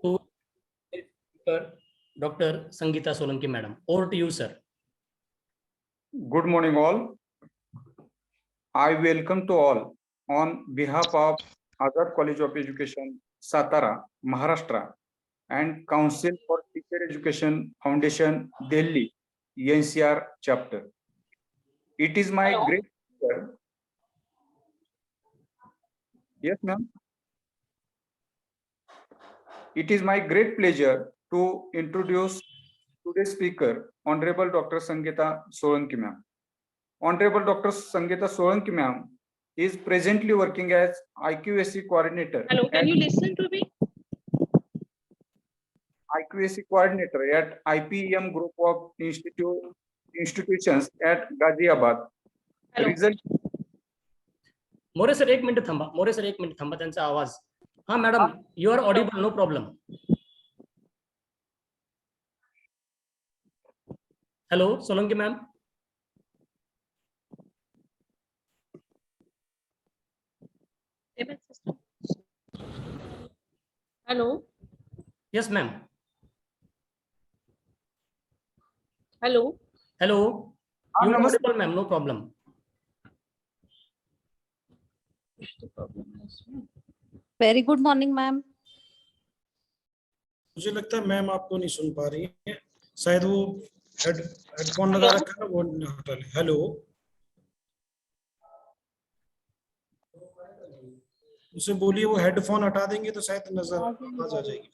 to Dr. Sangeeta Solanki, madam. Over to you, sir. Good morning, all. I welcome to all on behalf of Azad College of Education, Satara, Maharashtra, and Council for Teacher Education Foundation, Delhi, NCR chapter. It is my great pleasure. Yes, ma'am. It is my great pleasure to introduce today's speaker, Honorable Dr. Sangeeta Solanki, ma'am. Honorable Dr. Sangeeta Solanki, ma'am, is presently working as IQAC coordinator. Hello, can you listen to me? IQAC coordinator at IPEM group of institutions at Ghaziabad. Hello. Result. More sir एक minute थांबा त्यांचा आवाज. हा madam, you are audible, no problem. Hello Solanki ma'am. Hello. Yes, ma'am. Hello. Hello. You are audible, ma'am. No problem. Very good morning, ma'am. मुझे लगता है ma'am आपको नहीं सुन पा रही है, शायद वो हेडफोन लगा रखा है, वो हटा ले. हेलो, उसे बोलिए वो हेडफोन हटा देंगे तो शायद नजर आवाज आ जाएगी.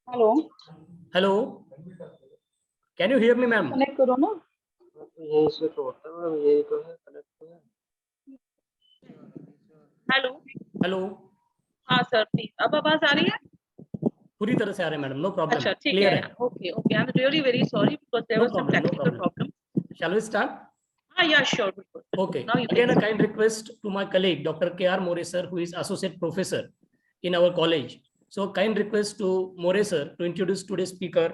Hello. Hello. Can you hear me, ma'am? Connect करो ना. यही से तो होता है मैम, यही तो है, कनेक्ट तो है. Hello. Hello. हाँ सर, प्लीज. अब आवाज आ रही है? पूरी तरह से आ रहे हैं मैडम, नो प्रॉब्लम. अच्छा, ठीक क्लियर है. है. Okay, okay. I'm really very sorry because there No was some problem, no technical problem. problem. Shall we start? Ah, yeah, sure. Okay. Now you Again, can. a kind request to my colleague, Dr. K.R. More sir, who is associate professor in our college. So kind request to More sir to introduce today's speaker,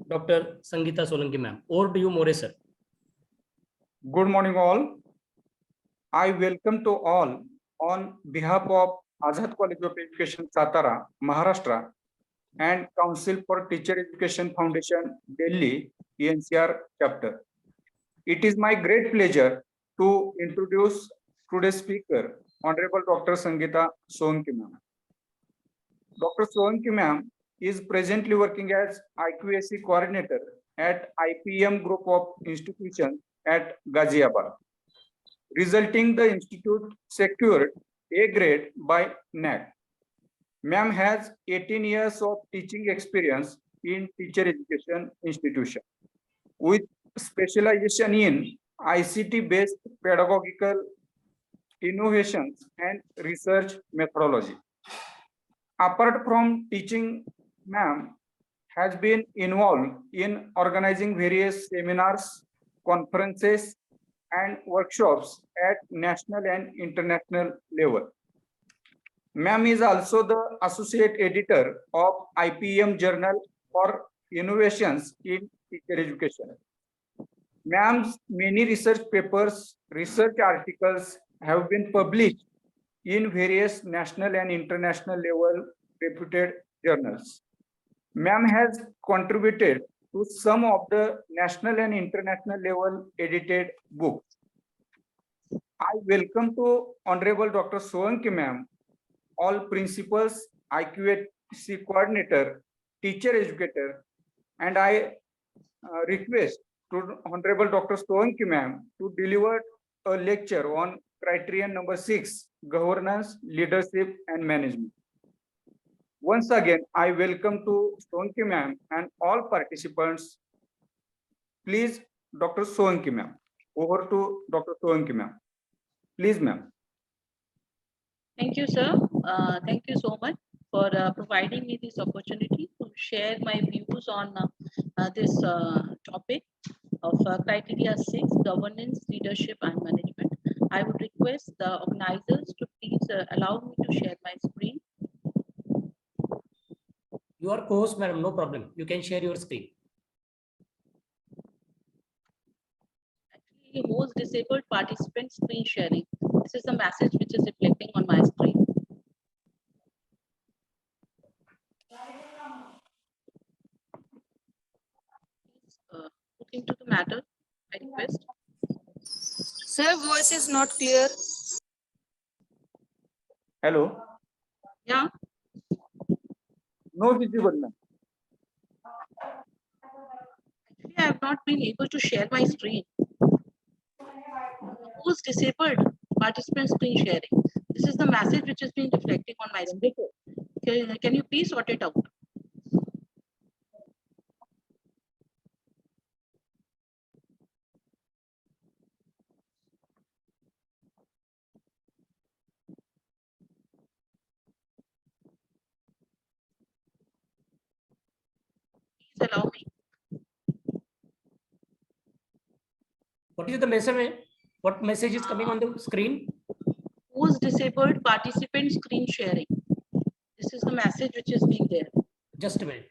Dr. Sangeeta Solanki, ma'am. Over to you, More sir. Good morning, all. I welcome to all on behalf of Azad College of Education, Satara, Maharashtra, and Council for Teacher Education Foundation, Delhi, NCR chapter. It is my great pleasure to introduce today's speaker, Honorable Dr. Sangeeta Solanki, ma'am. Dr. Solanki, ma'am, is presently working as IQAC coordinator at IPM group of institutions at Ghaziabad, resulting the institute secured A grade by NAAC. Ma'am has 18 years of teaching experience in teacher education institution with specialization in ICT-based pedagogical innovations and research methodology. Apart from teaching, ma'am has been involved in organizing various seminars, conferences, and workshops at national and international level. Ma'am is also the associate editor of IPM Journal for Innovations in Teacher Education. Ma'am's many research papers, research articles have been published in various national and international level reputed journals. Ma'am has contributed to some of the national and international level edited books. I welcome to Honorable Dr. Solanki, ma'am, all principals, IQAC coordinator, teacher educator, and I request to Honorable Dr. Solanki, ma'am, to deliver a lecture on criterion number 6, governance, leadership, and management. Once again, I welcome to Solanki, ma'am, and all participants. Please, Dr. Solanki, ma'am. Over to Dr. Solanki, ma'am. Please, ma'am. Thank you, sir. Thank you so much for providing me this opportunity to share my views on this topic of criteria 6, governance, leadership, and management. I would request the organizers to please allow me to share my screen. You are co-host, madam, no problem. You can share your screen. Actually, host disabled participant screen sharing. This is the message which is reflecting on my screen. Look into the matter, I request. Sir, voice is not clear. Hello. Yeah, No visible, ma'am. actually, I have not been able to share my screen. Who's disabled participant screen sharing? This is the message which is being reflecting on my screen. Can you please sort it out? Please allow me. What is the message? What message is coming on the screen? Who's disabled participant screen sharing? This is the message which is being there. Just a minute.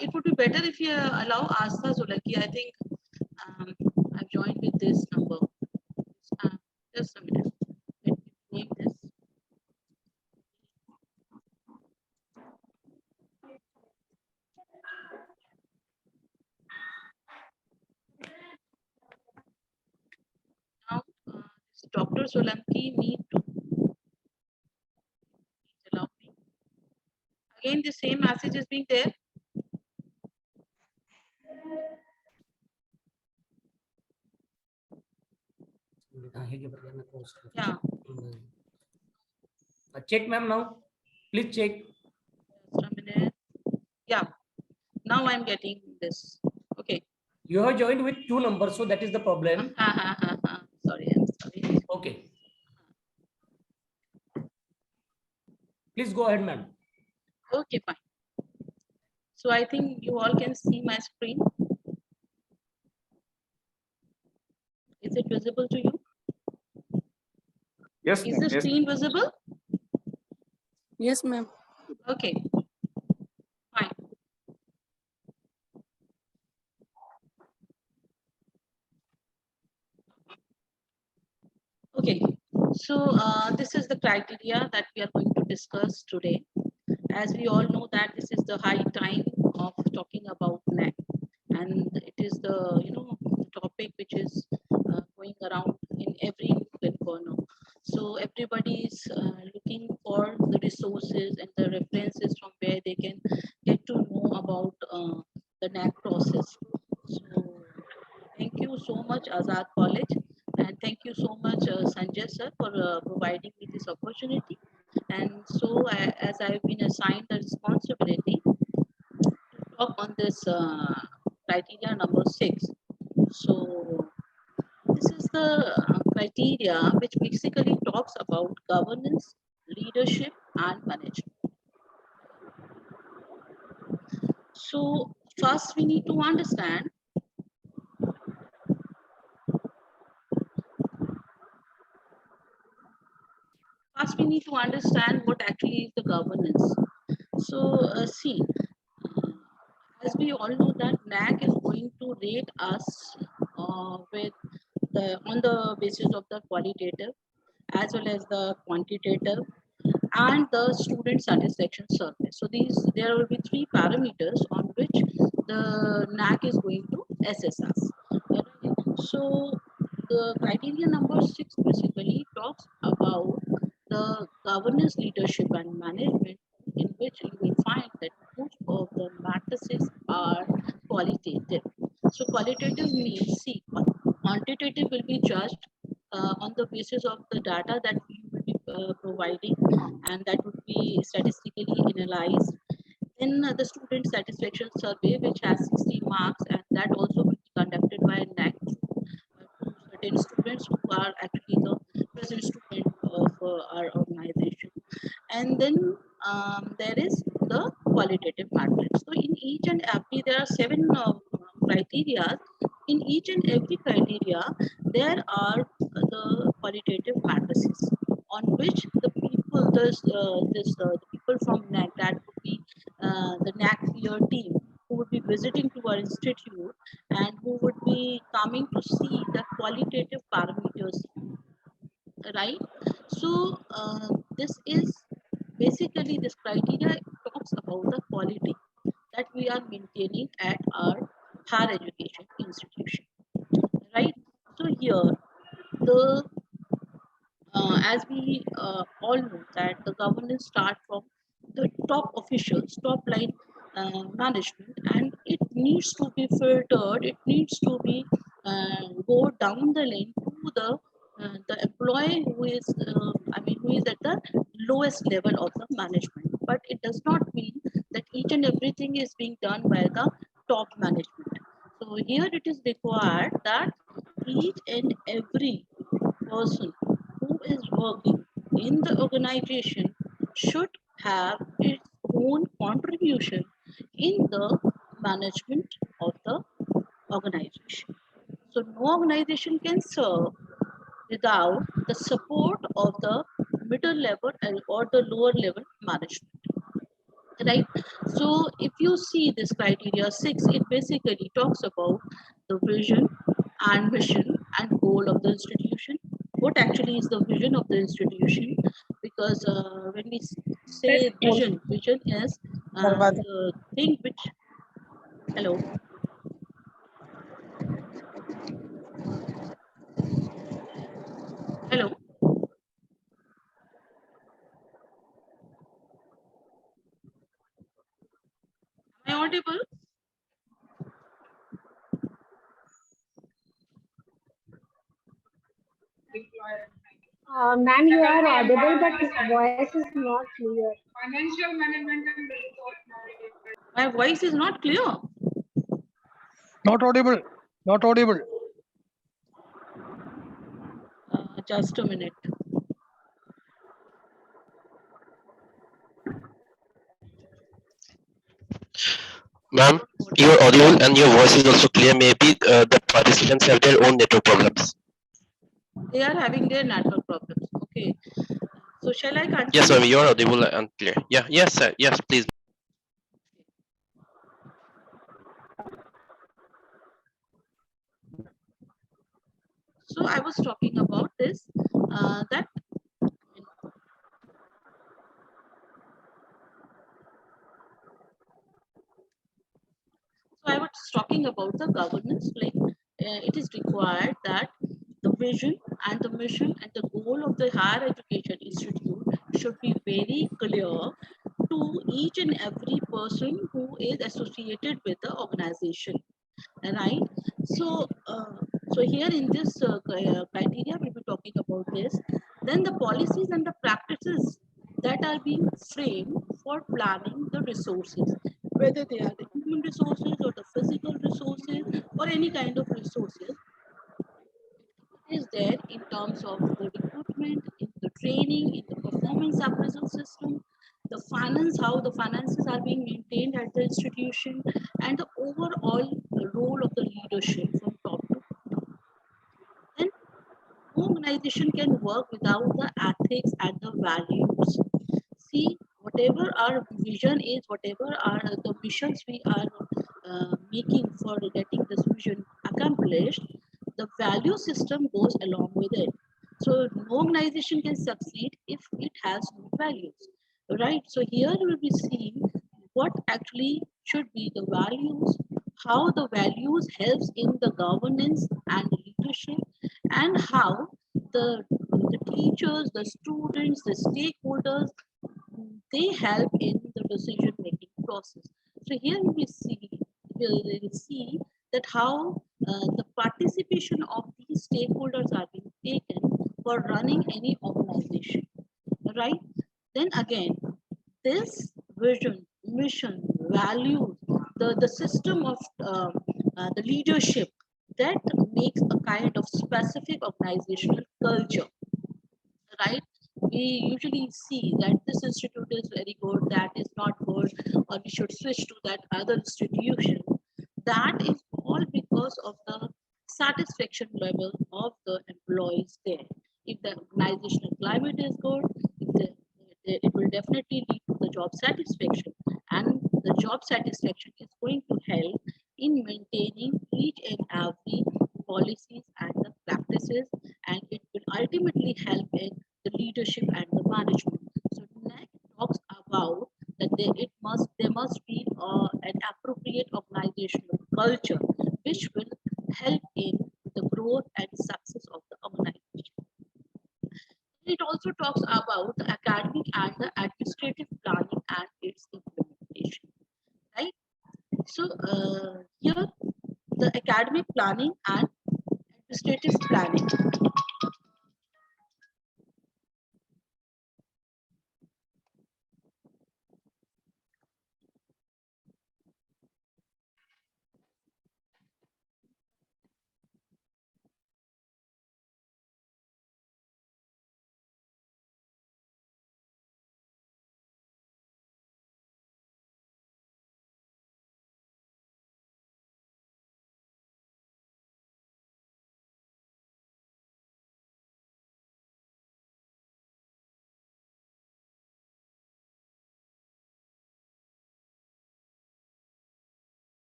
It would be better if you allow Astha Zolaki. I think I've joined with this number. Just a minute. Let me name this. Now, this Dr. Solanki need to allow me. Again, the same message is being there. Yeah. Check, ma'am, now. Please check. Just a minute. Yeah. Now I'm getting this. Okay. You have joined with 2 numbers, so that is the problem. Sorry, I'm sorry. Okay. Please go ahead, ma'am. Okay, fine. So I think you all can see my screen. Is it visible to you? Yes, Is ma'am. the Yes. screen visible? Yes, ma'am. Okay, fine. Okay, so this is the criteria that we are going to discuss today. As we all know that this is the high time of talking about NAAC, and it is the topic which is going around in every nook and corner. So everybody is looking for the resources and the references from where they can get to know about the NAAC process. So thank you so much, Azad College, and thank you so much, Sanjay sir, for providing me this opportunity. And so, as I've been assigned the responsibility to talk on this criteria number 6. So, this is the criteria which basically talks about governance, leadership, and management. So, first we need to understand what actually is the governance. So, see, as we all know that NAAC is going to rate us with on the basis of the qualitative as well as the quantitative and the student satisfaction survey. So there will be 3 parameters on which the NAAC is going to assess us. Right? So the criteria number 6 basically talks about the governance, leadership, and management, in which you will find that most of the matrices are qualitative. So qualitative means, see, quantitative will be judged on the basis of the data that you will be providing, and that would be statistically analyzed. Then the student satisfaction survey, which has 60 marks, and that also will be conducted by NAAC to certain students who are actually the present student of our organization. And then there is the qualitative matrix. So in each each and every, there are 7 criteria. In each and every criteria, there are the qualitative matrices on which the people, the people from NAAC, that would be the NAAC peer team, who would be visiting to our institute and who would be coming to see the qualitative parameters, right? So this is basically, this criteria talks about the quality that we are maintaining at our higher education institution, right? So here the as we all know that the governance start from the top officials, top line management, and it needs to be filtered. It needs to be go down the lane to the employee who is, who is at the lowest level of the management. But it does not mean that each and everything is being done by the top management. So here it is required that each and every person who is working in the organization should have its own contribution in the management of the organization. So no organization can serve without the support of the middle level or the lower level management, right? So if you see this criteria 6, it basically talks about the vision and mission and goal of the institution. What actually is the vision of the institution? Because when we say vision, vision is the thing which, hello, hello, am I audible? Ma'am, you are audible, but your voice is not clear. Financial management and resource management. My voice is not clear. Not audible. Not audible. Just a minute. Ma'am, you are audible and your voice is also clear. Maybe the participants have their own network problems. They are having their network problems. Okay. So shall I continue? Yes, ma'am, you are audible and clear. Yeah, yes, sir. Yes, please. So I was talking about this, that so I was talking about the governance, like it is required that the vision and the mission and the goal of the higher education institute should be very clear to each and every person who is associated with the organization, right? So so here in this criteria we'll be talking about this. Then the policies and the practices that are being framed for planning the resources, whether they are the human resources or the physical resources or any kind of resources, is there in terms of the recruitment, in the training, in the performance appraisal system, the finance, how the finances are being maintained at the institution, and the overall role of the leadership from top to bottom. Then no organization can work without the ethics and the values. See, whatever our vision is, whatever are the missions we are making for getting this vision accomplished, the value system goes along with it. So no organization can succeed if it has no values, right? So here we will be seeing what actually should be the values, how the values helps in the governance and leadership, and how the teachers, the students, the stakeholders, they help in the decision making process. So here we will see that how the participation of these stakeholders are being taken for running any organization, right? Then again, this vision, mission, values, the system of the leadership, that makes a kind of specific organizational culture, right? we usually see that this institute is very good, that is not good, or we should switch to that other institution. That is all because of the satisfaction level of the employees there. If the organizational climate is good, it will definitely lead to the job satisfaction, and the job satisfaction is going to help in maintaining each and every policies and the practices, and it will ultimately help in the leadership and the management. So NAAC talks about that there must be an appropriate organizational culture which will help in the growth and success of the organization. It also talks about the academic and the administrative planning and its implementation, right? So here the academic planning and administrative planning.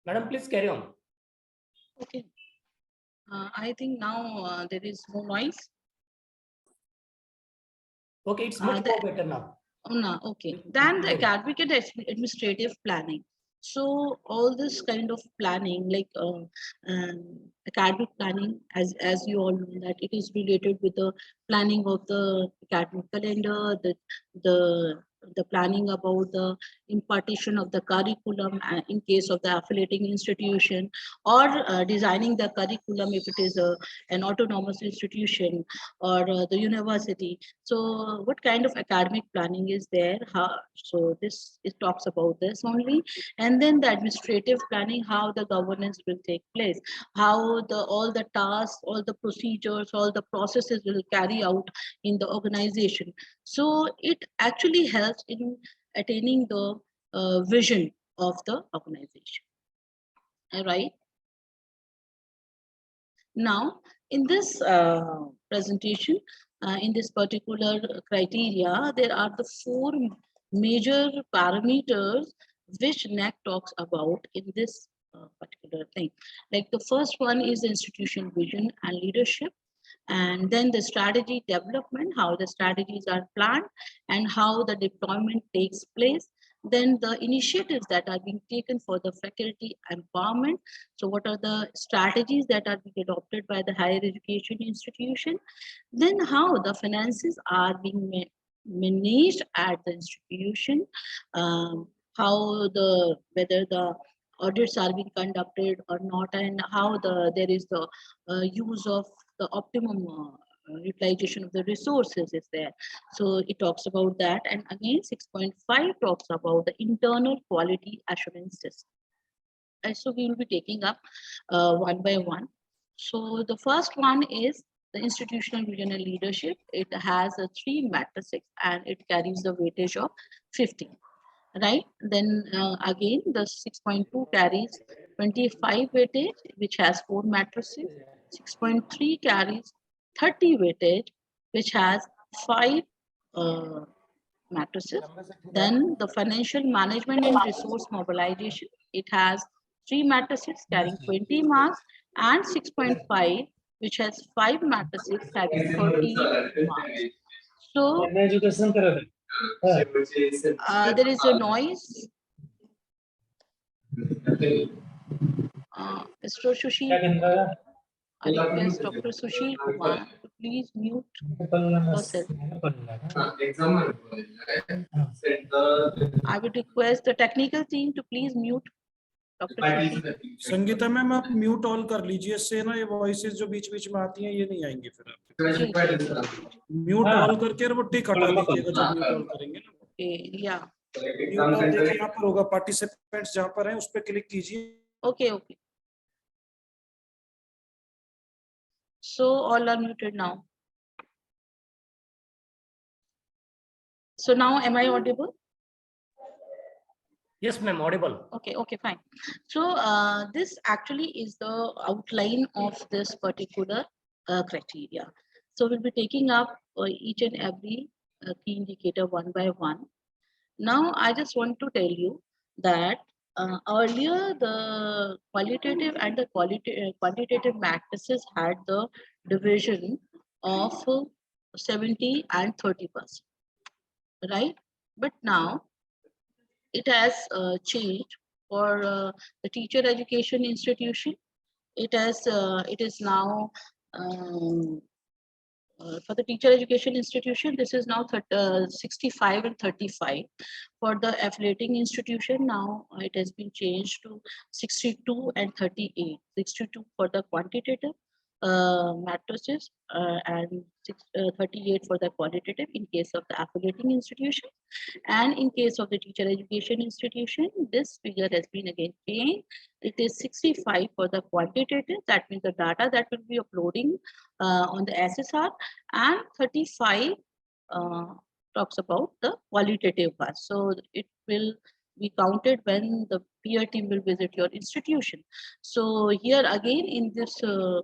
Madam, please carry on. Okay. I think now there is no noise. Okay, it's much more better now. Oh, no, okay. Then the academic and administrative planning. So all this kind of planning, like academic planning, as you all know, that it is related with the planning of the academic calendar, the planning about the impartition of the curriculum in case of the affiliating institution, or designing the curriculum if it is an autonomous institution or the university. So what kind of academic planning is there? So this, it talks about this only. And then the administrative planning, how the governance will take place, how all the tasks, all the procedures, all the processes will carry out in the organization. So it actually helps in attaining the vision of the organization. All right. Now, in this presentation, in this particular criteria, there are the 4 major parameters which NAAC talks about in this particular thing. Like the first one is institution vision and leadership, and then the strategy development, how the strategies are planned and how the deployment takes place. Then the initiatives that are being taken for the faculty empowerment. So what are the strategies that are being adopted by the higher education institution? Then how the finances are being managed at the institution, how whether the audits are being conducted or not, and how there is the use of the optimum utilization of the resources is there. So it talks about that. And again, 6.5 talks about the internal quality assurance system. And so we will be taking up one by one. So the first one is the institutional vision and leadership. It has 3 matrices and it carries the weightage of 50. Right, then again the 6.2 carries 25 weightage, which has 4 matrices. 6.3 carries 30 weightage, which has 5 matrices. Then the financial management and resource mobilization, it has 3 matrices carrying 20 marks, and 6.5, which has 5 matrices having 30 marks. So there is a noise. Mr. Sushil, I request Dr. Sushil Kumar to please mute yourself. I would request the technical team to please mute Dr. Sushil. Sangeeta ma'am आप mute all कर लीजिए, इससे ना ये voices जो बीच बीच में आती हैं ये नहीं आएंगी फिर आप म्यूट ऑल करके और वो टिक हटा दीजिएगा जब म्यूट ऑल करेंगे ना। Okay, yeah. म्यूट ऑल देखिए यहाँ पर होगा, पार्टिसिपेंट्स जहाँ पर हैं उस पर क्लिक कीजिए। Okay, okay. So all are muted now. So now am I audible? Yes, ma'am, audible. Okay, okay, fine. So this actually is the outline of this particular criteria. So we'll be taking up each and every key indicator one by one. Now I just want to tell you that earlier the qualitative and the quantitative matrices had the division of 70 and 30%, right? But now it has changed for the teacher education institution. It is now for the teacher education institution, this is now 65 and 35. For the affiliating institution, now it has been changed to 62 and 38. 62 for the quantitative matrices and 38 for the qualitative in case of the affiliating institution. And in case of the teacher education institution, this figure has been again changed. It is 65 for the quantitative, that means the data that will be uploading on the SSR, and 35 talks about the qualitative part. So it will be counted when the peer team will visit your institution. So here again in this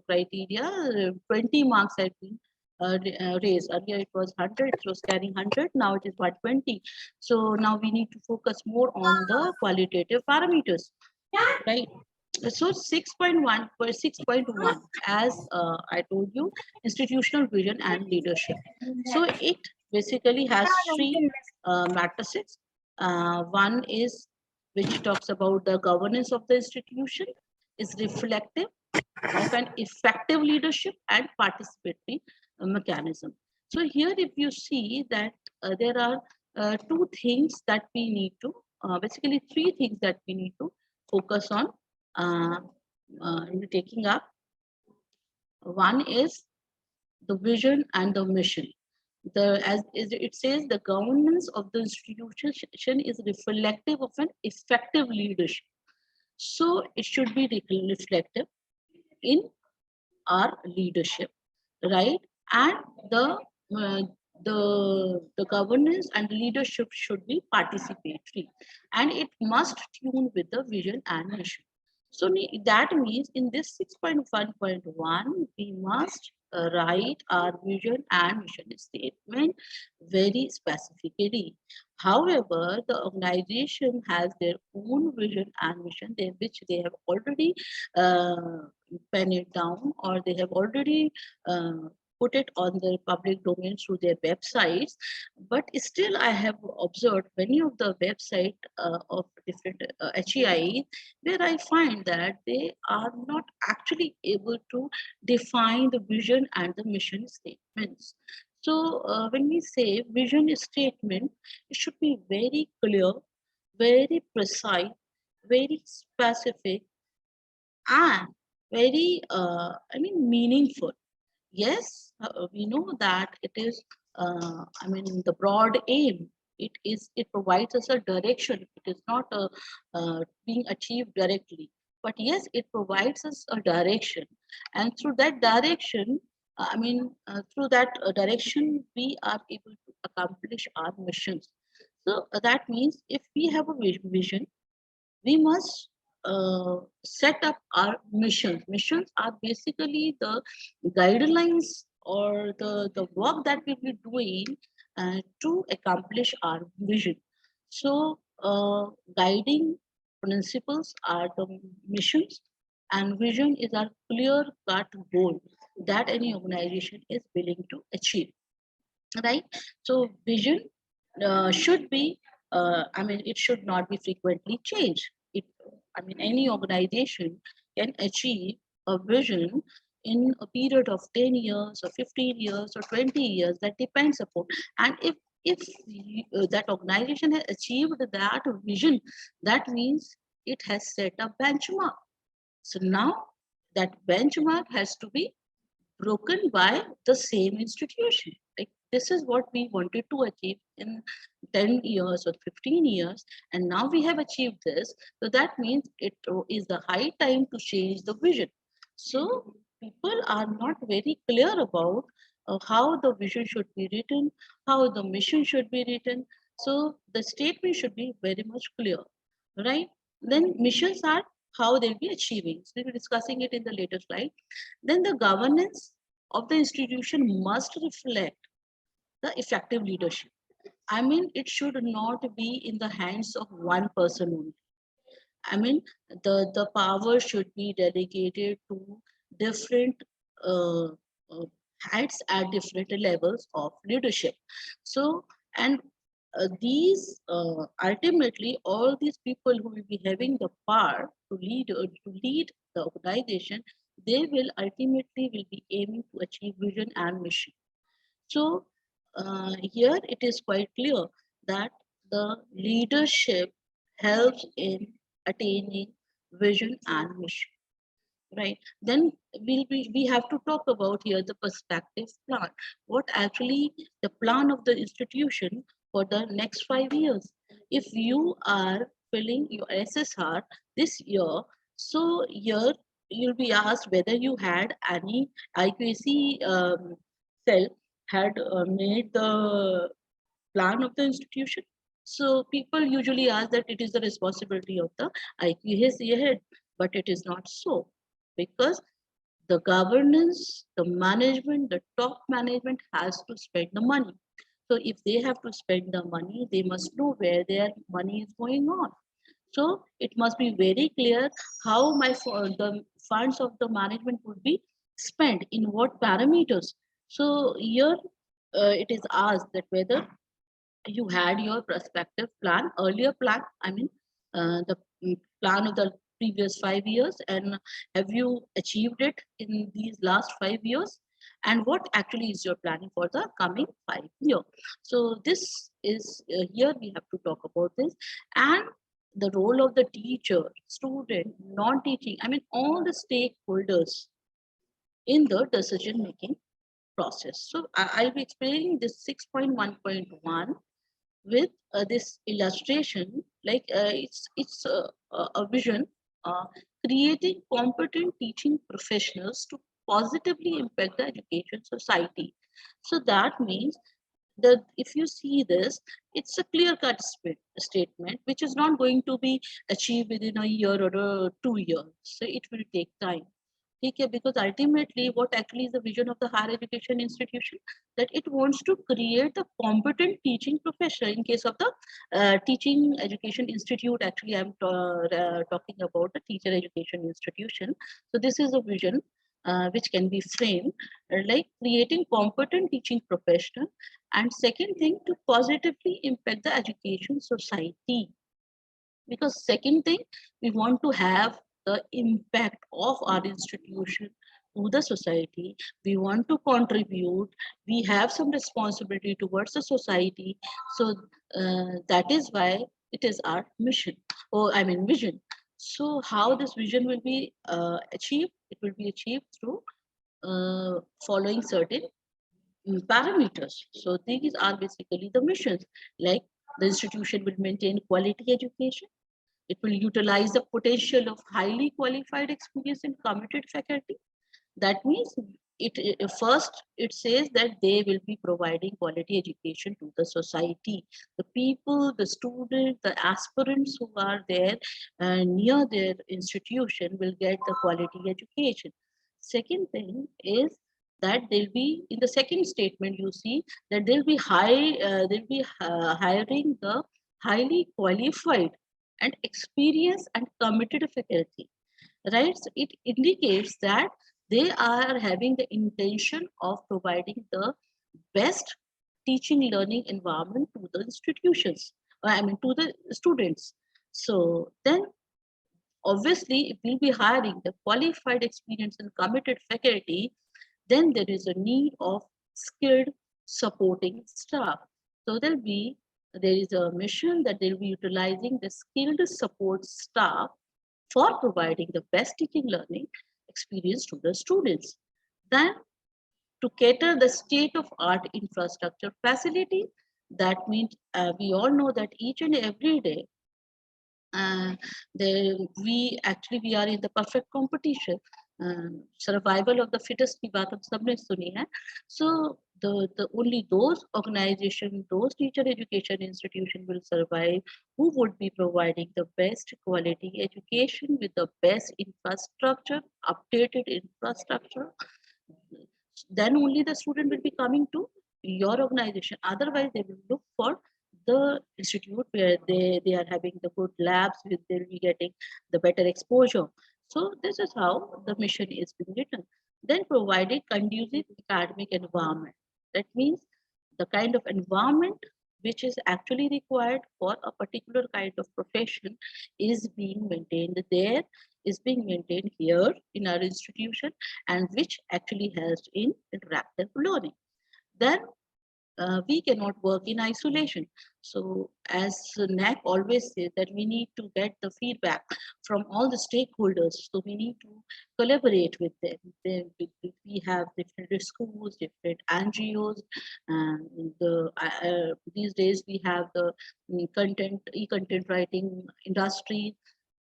criteria, 20 marks have been raised. Earlier it was 100, it was carrying 100, now it is 120. So now we need to focus more on the qualitative parameters, right? So 6.1 per 6.1, as I told you, institutional vision and leadership. So it basically has three matrices. One is which talks about the governance of the institution, is reflective of an effective leadership and participatory mechanism. So here if you see that there are two things that we need to, basically three things that we need to focus on in taking up. One is the vision and the mission. As it says, the governance of the institution is reflective of an effective leadership. So it should be reflective in our leadership, right? And the governance and leadership should be participatory, and it must tune with the vision and mission. So that means in this 6.1.1, we must write our vision and mission statement very specifically. However, the organization has their own vision and mission, which they have already pen it down, or they have already put it on the public domain through their websites. But still I have observed many of the websites of different HEIs where I find that they are not actually able to define the vision and the mission statements. So when we say vision statement, it should be very clear, very precise, very specific, and very meaningful. Yes, we know that it is the broad aim. It provides us a direction. It is not being achieved directly, but yes, it provides us a direction, and through that direction, we are able to accomplish our missions. So that means if we have a vision, we must set up our missions. Missions are basically the guidelines or the work that we'll be doing to accomplish our vision. So guiding principles are the missions, and vision is our clear-cut goal that any organization is willing to achieve, right? So vision should be, it should not be frequently changed. Any organization can achieve a vision in a period of 10 years or 15 years or 20 years, that depends upon. And if that organization has achieved that vision, that means it has set a benchmark. So now that benchmark has to be broken by the same institution. Like this is what we wanted to achieve in 10 years or 15 years, and now we have achieved this. So that means it is the high time to change the vision. So people are not very clear about how the vision should be written, how the mission should be written. So the statement should be very much clear, right? Then missions are how they'll be achieving. So we'll be discussing it in the later slide. Then the governance of the institution must reflect the effective leadership. I mean, it should not be in the hands of one person only. I mean, the power should be delegated to different uh, heads at different levels of leadership. So, and ultimately, all these people who will be having the power to lead the organization, they will ultimately will be aiming to achieve vision and mission. So here it is quite clear that the leadership helps in attaining vision and mission, right? Then we have to talk about here the perspective plan. What actually the plan of the institution for the next 5 years? If you are filling your SSR this year, so here you'll be asked whether you had any IQAC cell had made the plan of the institution. So people usually ask that it is the responsibility of the IQAC head, but it is not so, because the governance, the management, the top management has to spend the money. So if they have to spend the money, they must know where their money is going on. So it must be very clear how the funds of the management would be spent in what parameters. So here it is asked that whether you had your prospective plan, earlier plan, I mean the plan of the previous 5 years, and have you achieved it in these last 5 years? And what actually is your planning for the coming 5 years? So this is here we have to talk about this, and the role of the teacher, student, non-teaching, I mean all the stakeholders in the decision making process. So I'll be explaining this 6.1.1 with this illustration, like a vision, uh, creating competent teaching professionals to positively impact the education society. So that means that if you see this, it's a clear-cut statement which is not going to be achieved within a year or 2 years. So it will take time. Okay, because ultimately what actually is the vision of the higher education institution, that it wants to create a competent teaching professional. In case of the teaching education institute, actually I'm talking about the teacher education institution. So this is a vision which can be framed like creating competent teaching professional, and second thing, to positively impact the education society. Because second thing, we want to have the impact of our institution to the society. We want to contribute. We have some responsibility towards the society. So that is why it is our mission, or I mean vision. So how this vision will be achieved? It will be achieved through following certain parameters. So these are basically the missions, like the institution will maintain quality education. It will utilize the potential of highly qualified, experienced, and committed faculty. That means first it says that they will be providing quality education to the society. The people, the students, the aspirants who are there near their institution will get the quality education. Second thing is that they'll be, in the second statement you see that they'll be hiring the highly qualified and experienced and committed faculty, right? So it indicates that they are having the intention of providing the best teaching learning environment to the institutions, I mean to the students. So then obviously if we'll be hiring the qualified, experienced, and committed faculty, then there is a need of skilled supporting staff. So there'll be there is a mission that they'll be utilizing the skilled support staff for providing the best teaching learning experience to the students. Then to cater the state-of-art infrastructure facility, that means we all know that each and every day we are in the perfect competition. Survival of the fittest की बात हम सबने सुनी है. So the only those organization, those teacher education institution will survive who would be providing the best quality education with the best infrastructure, updated infrastructure. Then only the student will be coming to your organization. Otherwise, they will look for the institute where they are having the good labs, where they'll be getting the better exposure. So this is how the mission is being written. Then providing conducive academic environment. That means the kind of environment which is actually required for a particular kind of profession is being maintained there, is being maintained here in our institution, and which actually helps in interactive learning. Then we cannot work in isolation. So as NAAC always says that we need to get the feedback from all the stakeholders. So we need to collaborate with them. We have different schools, different NGOs, and these days we have the e-content writing industry.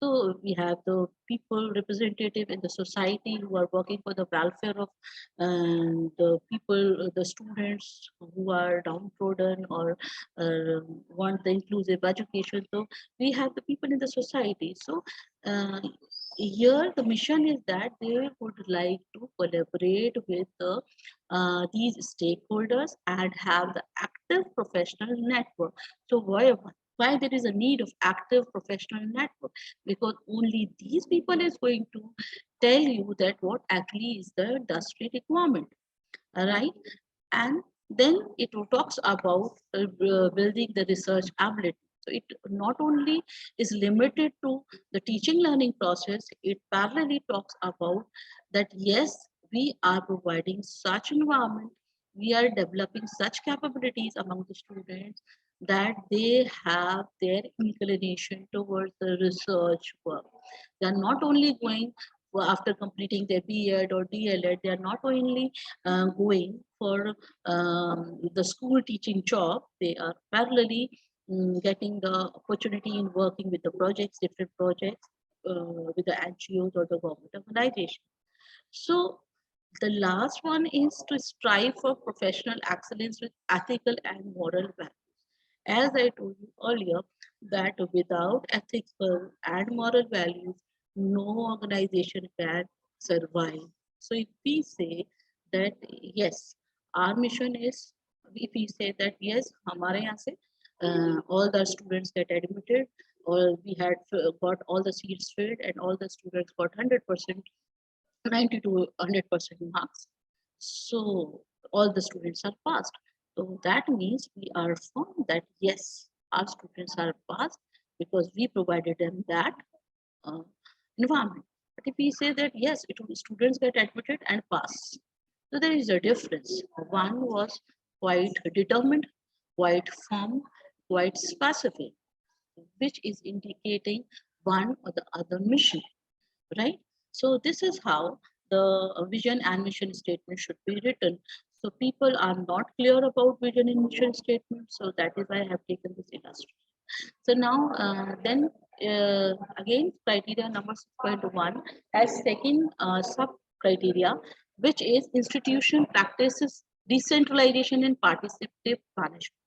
So we have the people representative in the society who are working for the welfare of the people, the students who are downtrodden or want the inclusive education. So we have the people in the society. So here the mission is that they would like to collaborate with these stakeholders and have the active professional network. So why there is a need of active professional network? Because only these people is going to tell you that what actually is the industry requirement, all right? And then it talks about building the research ability. So it not only is limited to the teaching learning process, it parallelly talks about that yes, we are providing such environment, we are developing such capabilities among the students that they have their inclination towards the research work. They are not only going after completing their B.Ed or D.L.Ed, they are not only going for the school teaching job, they are parallelly getting the opportunity in working with the projects, different projects with the NGOs or the government organization. So the last one is to strive for professional excellence with ethical and moral values. As I told you earlier, that without ethical and moral values, no organization can survive. So if we say that yes, our mission is, if we say that yes, हमारे यहाँ से all the students get admitted, or we had got all the seats filled and all the students got 100%, 90 to 100% marks. So all the students are passed. So that means we are firm that yes, our students are passed because we provided them that environment. But if we say that yes, students get admitted and pass, so there is a difference. One was quite determined, quite firm, quite specific, which is indicating one or the other mission, right? So this is how the vision and mission statement should be written. So people are not clear about vision and mission statement. So that is why I have taken this illustration. So now then again criteria number 6.1 has second sub criteria, which is institution practices decentralization and participative management.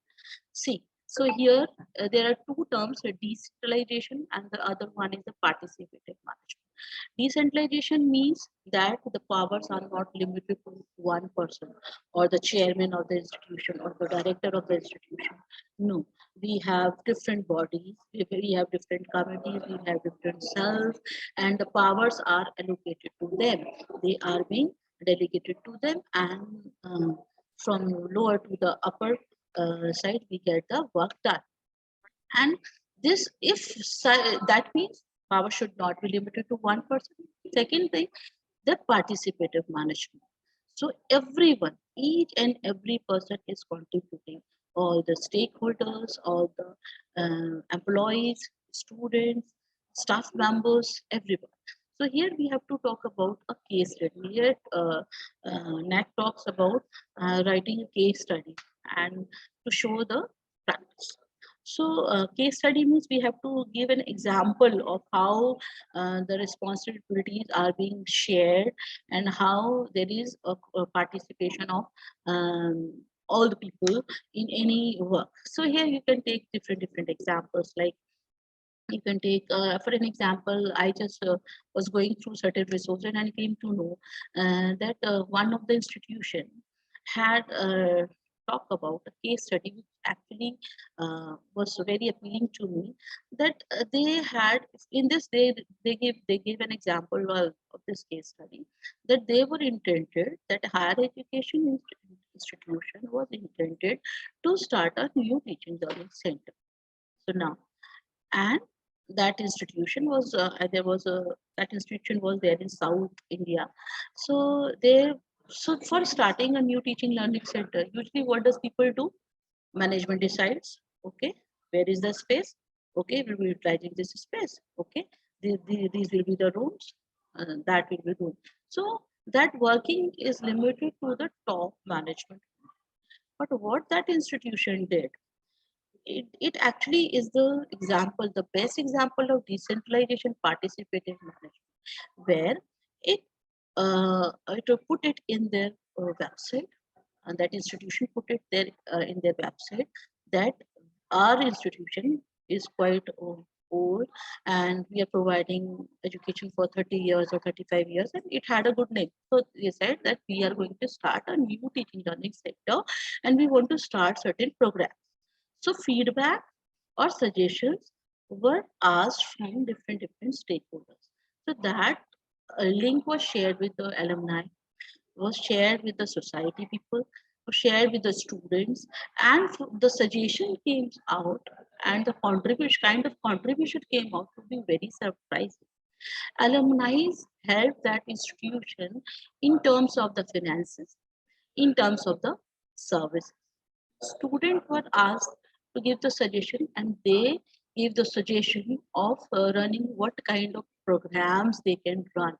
See, so here there are two terms, decentralization and the other one is the participative management. Decentralization means that the powers are not limited to one person or the chairman of the institution or the director of the institution. No, we have different bodies, we have different committees, we have different cells, and the powers are allocated to them. They are being delegated to them, and from lower to the upper side, we get the work done. And this, if that means power should not be limited to one person. Second thing, the participative management. So everyone, each and every person is contributing all the stakeholders, all the employees, students, staff members, everyone. So here we have to talk about a case study. Here NAAC talks about writing a case study and to show the practice. So case study means we have to give an example of how the responsibilities are being shared and how there is a participation of all the people in any work. So here you can take different examples, like you can take for an example, I just was going through certain resources and I came to know that one of the institution had talked about a case study which actually was very appealing to me, that they had in this they gave an example of this case study, that they were intended, that higher education institution was intended to start a new teaching learning center. So now, and that institution was that institution was there in South India. So they, so for starting a new teaching learning center, usually what does people do? Management decides, okay, where is the space? Okay, we will be utilizing this space. Okay, these will be the rooms, that will be room. So that working is limited to the top management. But what that institution did, it actually is the example, the best example of decentralization participative management, where it put it in their website, and that institution put it there in their website, that our institution is quite old and we are providing education for 30 years or 35 years, and it had a good name. So they said that we are going to start a new teaching learning sector and we want to start certain programs. So feedback or suggestions were asked from different stakeholders. So that link was shared with the alumni, was shared with the society people, was shared with the students, and the suggestion came out, and the contribution came out to be very surprising. Alumni helped that institution in terms of the finances, in terms of the services. Students were asked to give the suggestion, and they gave the suggestion of running what kind of programs they can run.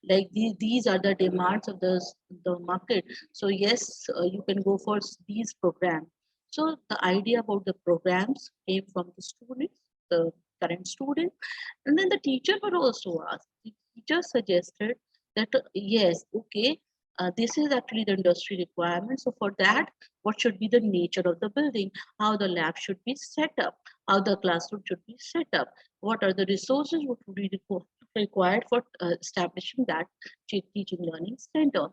Like these are the demands of the market. So yes, you can go for these programs. So the idea about the programs came from the students, the current students, and then the teacher were also asked. The teacher suggested that yes, okay, this is actually the industry requirement. So for that, what should be the nature of the building, how the lab should be set up, how the classroom should be set up, what are the resources which would be required for establishing that teaching learning center.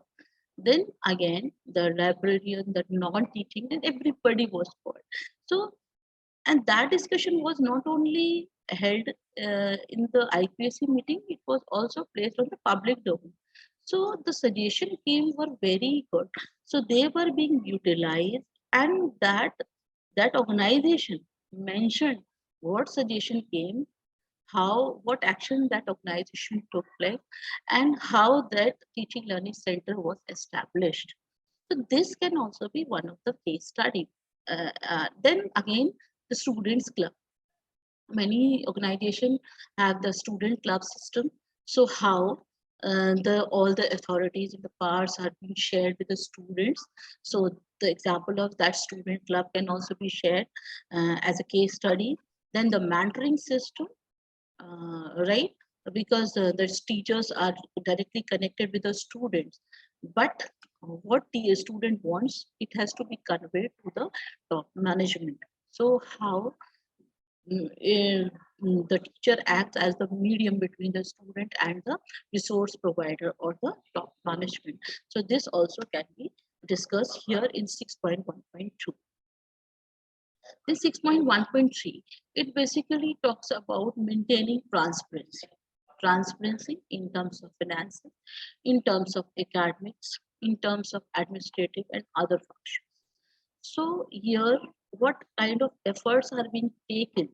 Then again, the librarian, the non-teaching, and everybody was called. So, and that discussion was not only held in the IQAC meeting, it was also placed on the public domain. So the suggestion came were very good. So they were being utilized, and that organization mentioned what suggestion came, how, what action that organization took place, and how that teaching learning center was established. So this can also be one of the case study. Then again, the students club. Many organizations have the student club system. So how the all the authorities and the powers are being shared with the students. So the example of that student club can also be shared as a case study. Then the mentoring system, right? Because the teachers are directly connected with the students. But what the student wants, it has to be conveyed to the top management. So how the teacher acts as the medium between the student and the resource provider or the top management. So this also can be discussed here in 6.1.2. This 6.1.3, it basically talks about maintaining transparency. Transparency in terms of finances, in terms of academics, in terms of administrative and other functions. So here, what kind of efforts are being taken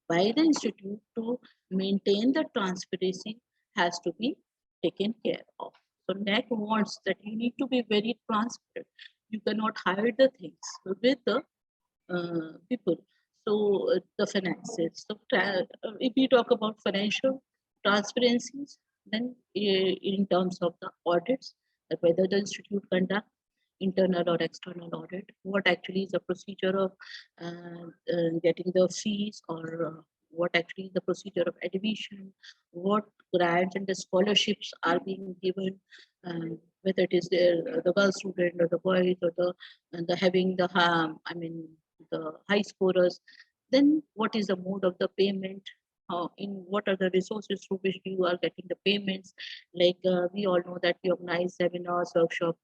by the institute to maintain the transparency has to be taken care of. So NAAC wants that you need to be very transparent. You cannot hide the things with the people. So the finances. So if we talk about financial transparencies, then in terms of the audits, that whether the institute conduct internal or external audit, what actually is the procedure of getting the fees, or what actually is the procedure of admission, what grants and the scholarships are being given, whether it is the girl student or the boys or the having the the high scorers, then what is the mode of the payment, in what are the resources through which you are getting the payments, like we all know that we organize seminars, workshop,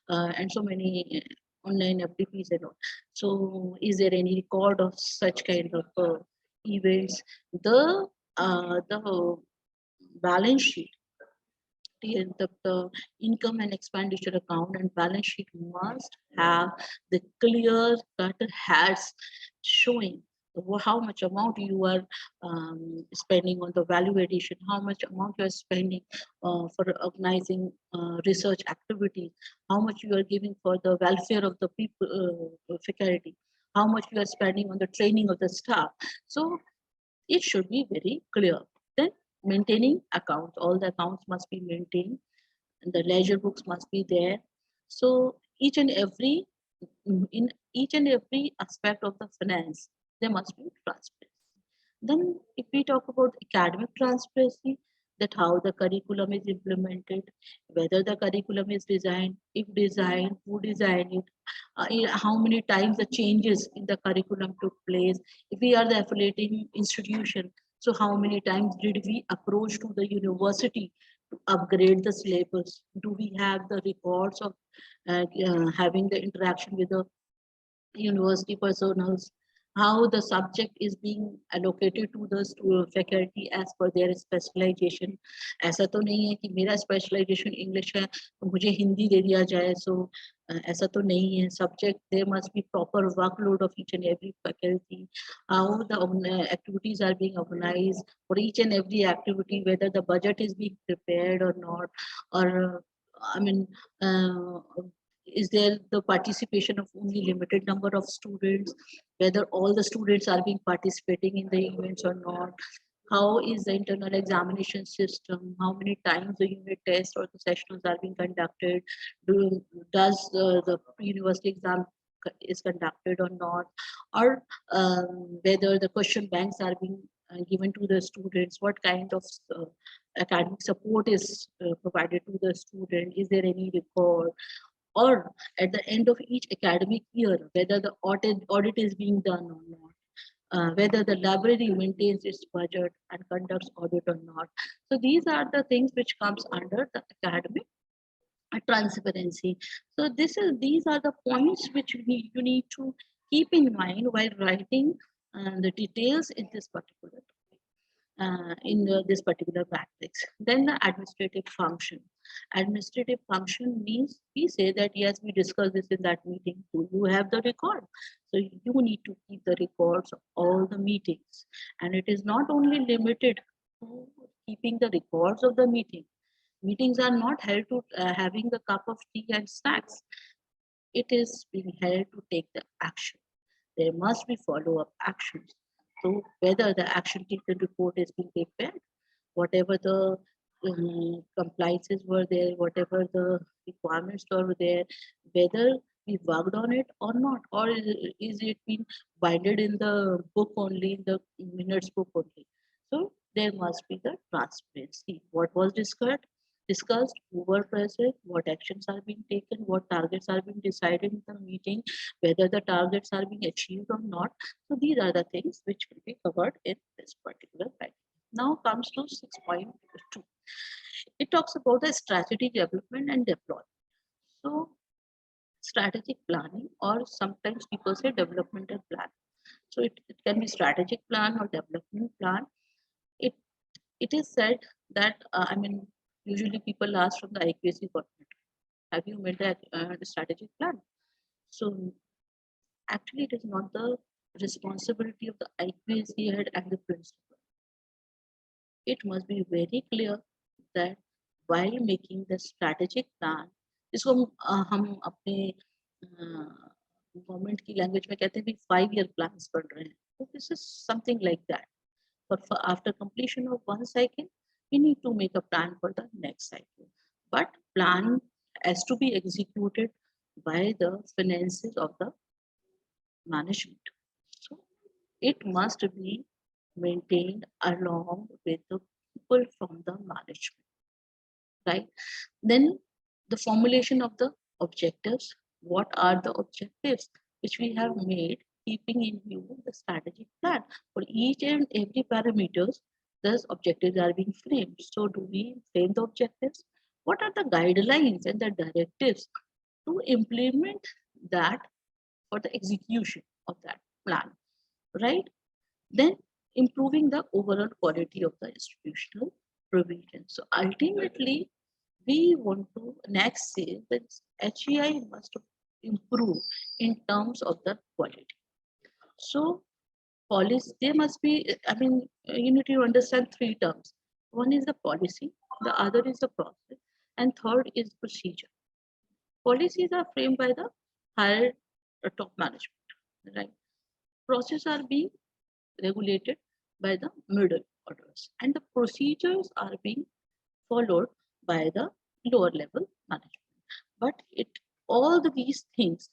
and so many online FDPs and all. So is there any record of such kind of events? The balance sheet, the income and expenditure account and balance sheet must have the clear cut heads showing how much amount you are spending on the value addition, how much amount you are spending for organizing research activities, how much you are giving for the welfare of the people, faculty, how much you are spending on the training of the staff. So it should be very clear. Then maintaining accounts, all the accounts must be maintained, and the ledger books must be there. So each and every in each and every aspect of the finance, there must be transparency. Then if we talk about academic transparency, that how the curriculum is implemented, whether the curriculum is designed, if designed, who designed it, how many times the changes in the curriculum took place. If we are the affiliating institution, so how many times did we approach to the university to upgrade the syllabus? Do we have the records of having the interaction with the university personals, how the subject is being allocated to the faculty as per their specialization? ऐसा तो नहीं है कि मेरा specialization English है तो मुझे हिंदी दे दिया जाए. So ऐसा तो नहीं है. Subject, there must be proper workload of each and every faculty, how the activities are being organized for each and every activity, whether the budget is being prepared or not, or is there the participation of only limited number of students, whether all the students are being participating in the events or not, how is the internal examination system, how many times the unit test or the sessions are being conducted, does the university exam is conducted or not, or whether the question banks are being given to the students, what kind of academic support is provided to the student, is there any record, or at the end of each academic year, whether the audit is being done or not, whether the library maintains its budget and conducts audit or not. So these are the things which comes under the academic transparency. So these are the points which you need to keep in mind while writing the details in this particular this particular matrix. Then the administrative function. Administrative function means we say that yes, we discussed this in that meeting. Do you have the record? So you need to keep the records of all the meetings, and it is not only limited to keeping the records of the meeting. Meetings are not held to having the cup of tea and snacks. It is being held to take the action. There must be follow-up actions. So whether the action taken report is being prepared, whatever the compliances were there, whatever the requirements were there, whether we worked on it or not, or is it been binded in the book only, in the minutes book only. So there must be the transparency. What was discussed, who were present, what actions are being taken, what targets are being decided in the meeting, whether the targets are being achieved or not. So these are the things which will be covered in this particular package. Now comes to 6.2. It talks about the strategy development and deployment. So strategic planning, or sometimes people say developmental plan. So it can be strategic plan or development plan. It is said that usually people ask from the IQAC department, have you made that strategic plan? So actually it is not the responsibility of the IQAC head and the principal. It must be very clear that while making the strategic plan, इसको हम अपने government की language में कहते हैं भी 5-year plans बन रहे हैं. So this is something like that. But for after completion of one cycle, we need to make a plan for the next cycle. But plan has to be executed by the finances of the management. So it must be maintained along with the people from the management, right? Then the formulation of the objectives. What are the objectives which we have made, keeping in view the strategic plan? For each and every parameters, those objectives are being framed. So do we frame the objectives? What are the guidelines and the directives to implement that for the execution of that plan, right? Then improving the overall quality of the institutional provision. So ultimately, we want to next say that HEI must improve in terms of the quality. So policy, they must be, I mean, you need to understand 3 terms. One is the policy, the other is the process, and third is procedure. Policies are framed by the higher top management, right? Processes are being regulated by the middle orders, and the procedures are being followed by the lower level management. But all these things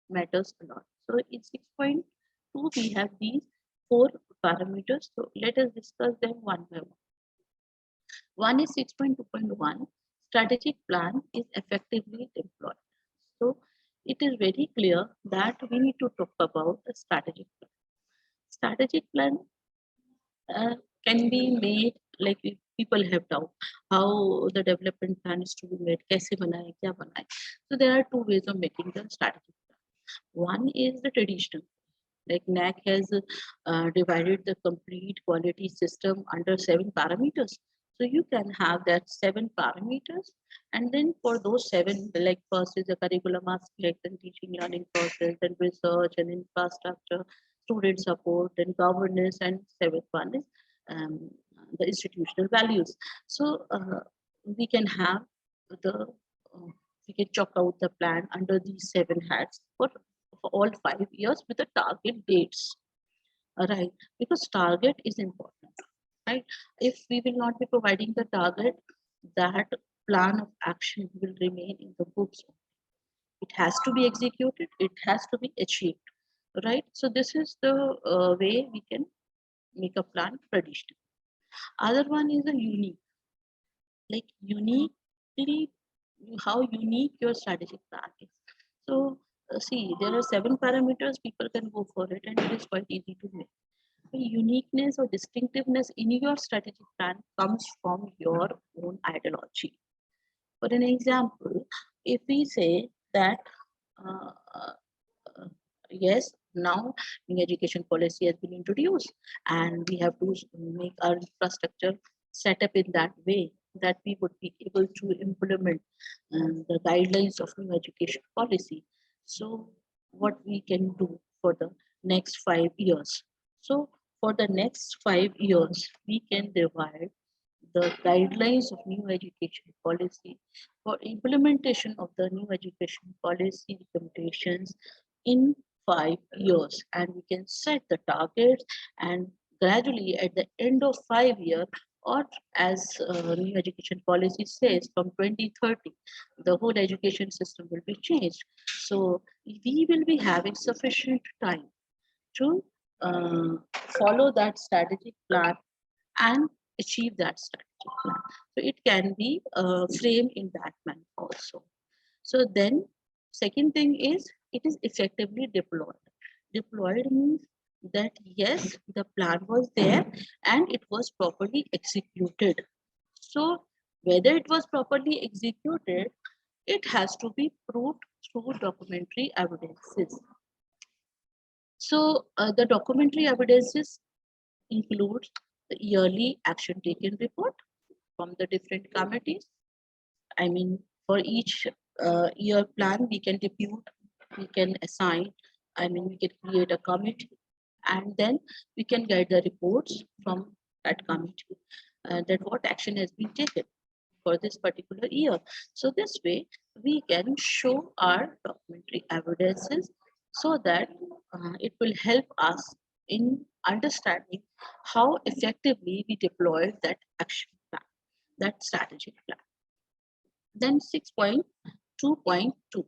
matters a lot. So in 6.2 we have these 4 parameters. So let us discuss them one by one. One is 6.2.1, strategic plan is effectively deployed. So it is very clear that we need to talk about the strategic plan. Strategic plan can be made, like if people have doubt how the development plan is to be made, kaise banaye, kya banaye. So there are 2 ways of making the strategic plan. One is the traditional, like NAAC has divided the complete quality system under 7 parameters. So you can have that 7 parameters, and then for those 7, like first is the curriculum aspect, and teaching learning process, and research and infrastructure, student support, and governance, and 7th one is the institutional values. So we can have the we can chalk out the plan under these 7 hats for all 5 years with the target dates. Right, because target is important, right? If we will not be providing the target, that plan of action will remain in the books. It has to be executed, it has to be achieved, right? So this is the way we can make a plan traditional. Other one is a unique, like uniquely, how unique your strategic plan is. So see, there are 7 parameters, people can go for it, and it is quite easy to make. The uniqueness or distinctiveness in your strategic plan comes from your own ideology. For an example, if we say that uh, yes, now new education policy has been introduced, and we have to make our infrastructure set up in that way that we would be able to implement the guidelines of new education policy. So what we can do for the next 5 years. So for the next 5 years, we can divide the guidelines of new education policy for implementation of the new education policy recommendations in 5 years, and we can set the targets, and gradually at the end of 5 years, or as new education policy says, from 2030 the whole education system will be changed. So we will be having sufficient time to follow that strategic plan and achieve that strategic plan. So it can be framed in that manner also. So then second thing is it is effectively deployed. Deployed means that yes, the plan was there and it was properly executed. So whether it was properly executed, it has to be proved through documentary evidences. So the documentary evidences includes the yearly action taken report from the different committees. I mean, for each year plan, we can depute, we can assign, I mean, we can create a committee, and then we can get the reports from that committee that what action has been taken for this particular year. So this way, we can show our documentary evidences so that it will help us in understanding how effectively we deploy that action plan, that strategic plan. Then 6.2.2.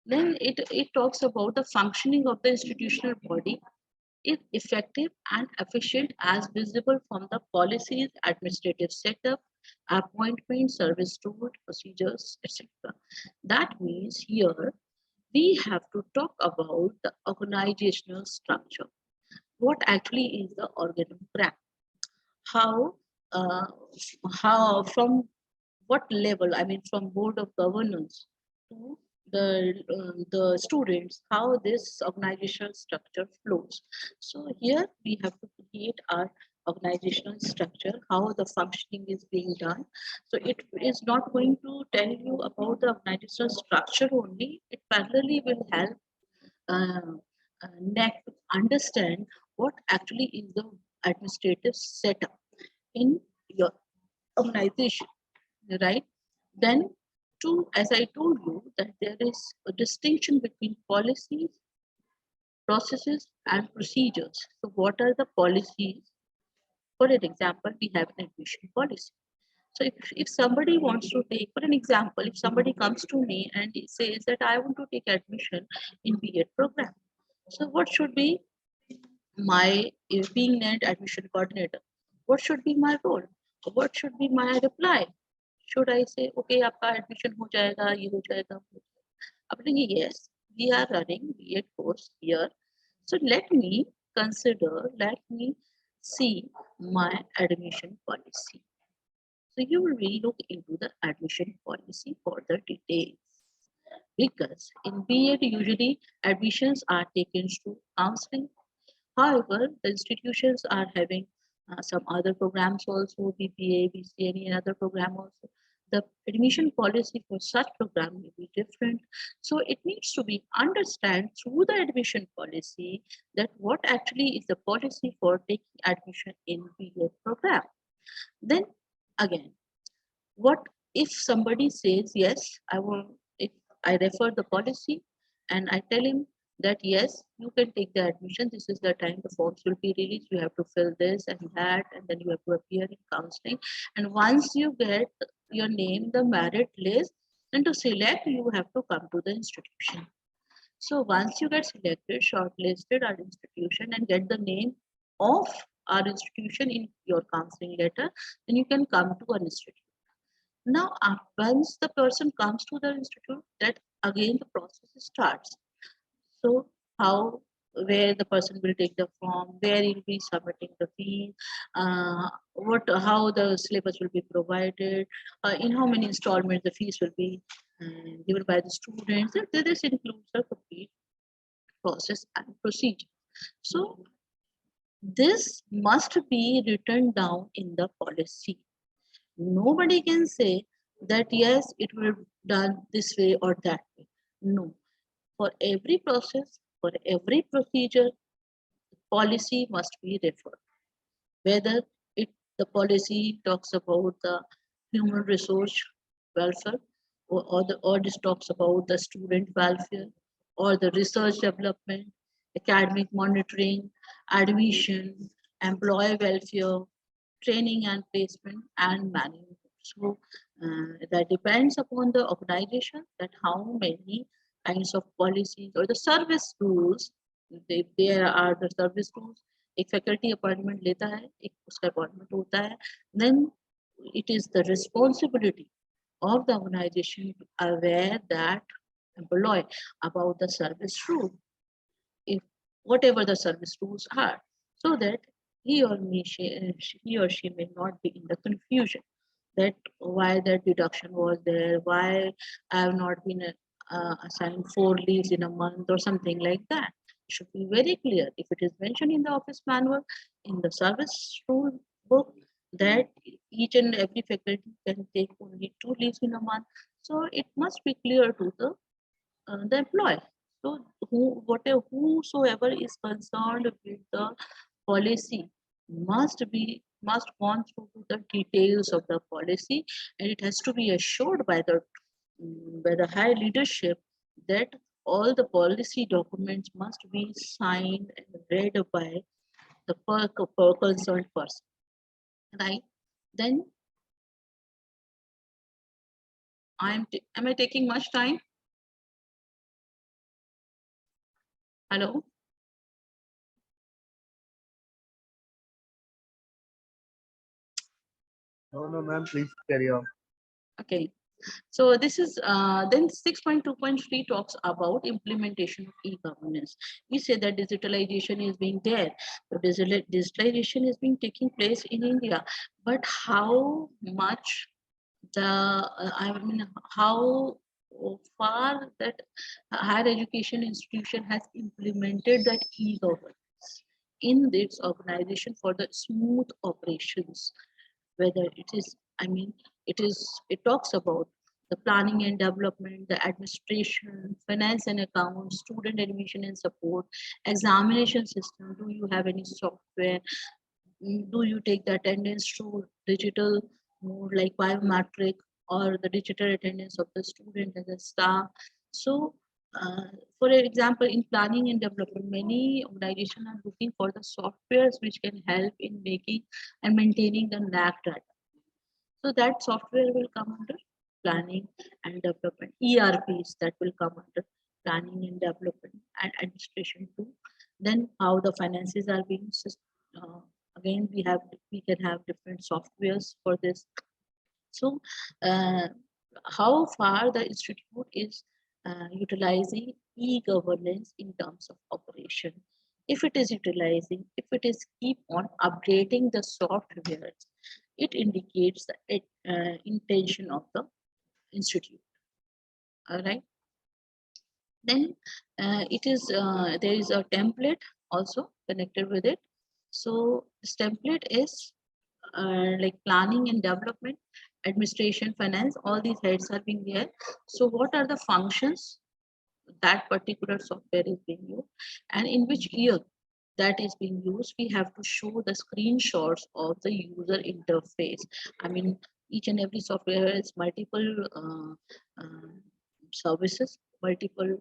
Then it talks about the functioning of the institutional body is effective and efficient as visible from the policies, administrative setup, appointment, service route, procedures, etc. That means here we have to talk about the organizational structure. What actually is the organogram? How, uh, from what level? I mean, from board of governance to the students, how this organizational structure flows. So here we have to create our organizational structure, how the functioning is being done. So it is not going to tell you about the organizational structure only. It parallelly will help uh, NAAC to understand what actually is the administrative setup in your organization, right? Then, as I told you, that there is a distinction between policies, processes, and procedures. So, what are the policies? For an example, we have an admission policy. So, if somebody wants to take, for an example, if somebody comes to me and he says that I want to take admission in B.Ed program, so what should be my being named admission coordinator? What should be my role? What should be my reply? Should I say, okay, आपका admission हो जाएगा, ये हो जाएगा, अब yes, we are running B.Ed course here. So let me see my admission policy. So you will look into the admission policy for the details. Because in B.Ed, usually admissions are taken through counseling. However, the institutions are having some other programs also, BPA, BCA, any other program also. The admission policy for such program may be different. So it needs to be understood through the admission policy that what actually is the policy for taking admission in BA program. Then again, what if somebody says, yes, if I refer the policy and I tell him that yes, you can take the admission, this is the time the forms will be released, you have to fill this and that, and then you have to appear in counseling. And once you get your name, the merit list, and to select, you have to come to the institution. So once you get selected, shortlisted our institution and get the name of our institution in your counseling letter, then you can come to an institute. Now, once the person comes to the institute, that again the process starts. So where the person will take the form, where he'll be submitting the fee, how the syllabus will be provided, in how many installments the fees will be given by the students. This includes the complete process and procedure. So this must be written down in the policy. Nobody can say that yes, it will be done this way or that way. No. For every process, for every procedure, policy must be referred. Whether the policy talks about the human resource welfare, or this talks about the student welfare, or the research development, academic monitoring, admission, employee welfare, training and placement, and management. So that depends upon the organization, that how many kinds of policies or the service rules. There are the service rules. एक faculty appointment लेता है, एक उसका appointment होता है. Then it is the responsibility of the organization to aware that employee about the service rule, if whatever the service rules are, so that he or she may not be in the confusion that why that deduction was there, why I have not been assigned 4 leaves in a month or something like that. It should be very clear. If it is mentioned in the office manual, in the service rule book, that each and every faculty can take only 2 leaves in a month, so it must be clear to the employee. So whosoever is concerned with the policy must gone through the details of the policy, and it has to be assured by the high leadership that all the policy documents must be signed and read by the concerned person, right? Then am I taking much time? Hello? No, ma'am, please carry on. Okay. So this is then 6.2.3 talks about implementation of e-governance. We say that digitalization is being there. So digitalization is being taking place in India, but how much how far that higher education institution has implemented that e-governance in its organization for the smooth operations, whether it is, it talks about the planning and development, the administration, finance and accounts, student admission and support, examination system. Do you have any software? Do you take the attendance through digital mode like biometric, or the digital attendance of the student and the staff? So for example, in planning and development, many organizations are looking for the softwares which can help in making and maintaining the NAAC data. So that software will come under planning and development. ERPs that will come under planning and development and administration too. Then how the finances are being again, we can have different softwares for this. So how far the institute is utilizing e-governance in terms of operation? If it is utilizing, if it is keep on updating the software, it indicates the intention of the institute. All right. Then it is there is a template also connected with it. So this template is like planning and development, administration, finance, all these heads are being there. So what are the functions that particular software is being used, and in which year that is being used? We have to show the screenshots of the user interface. Each and every software has multiple services, multiple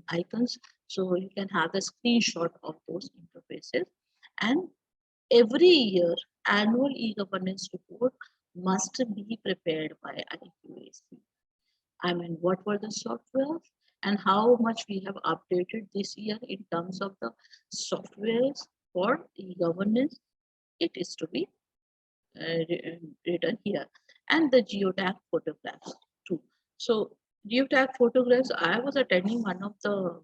icons. So you can have the screenshot of those interfaces. And every year, annual e-governance report must be prepared by IQAC. What were the software and how much we have updated this year in terms of the softwares for e-governance, it is to be written here. And the geotag photographs too. So geotag photographs, I was attending one of the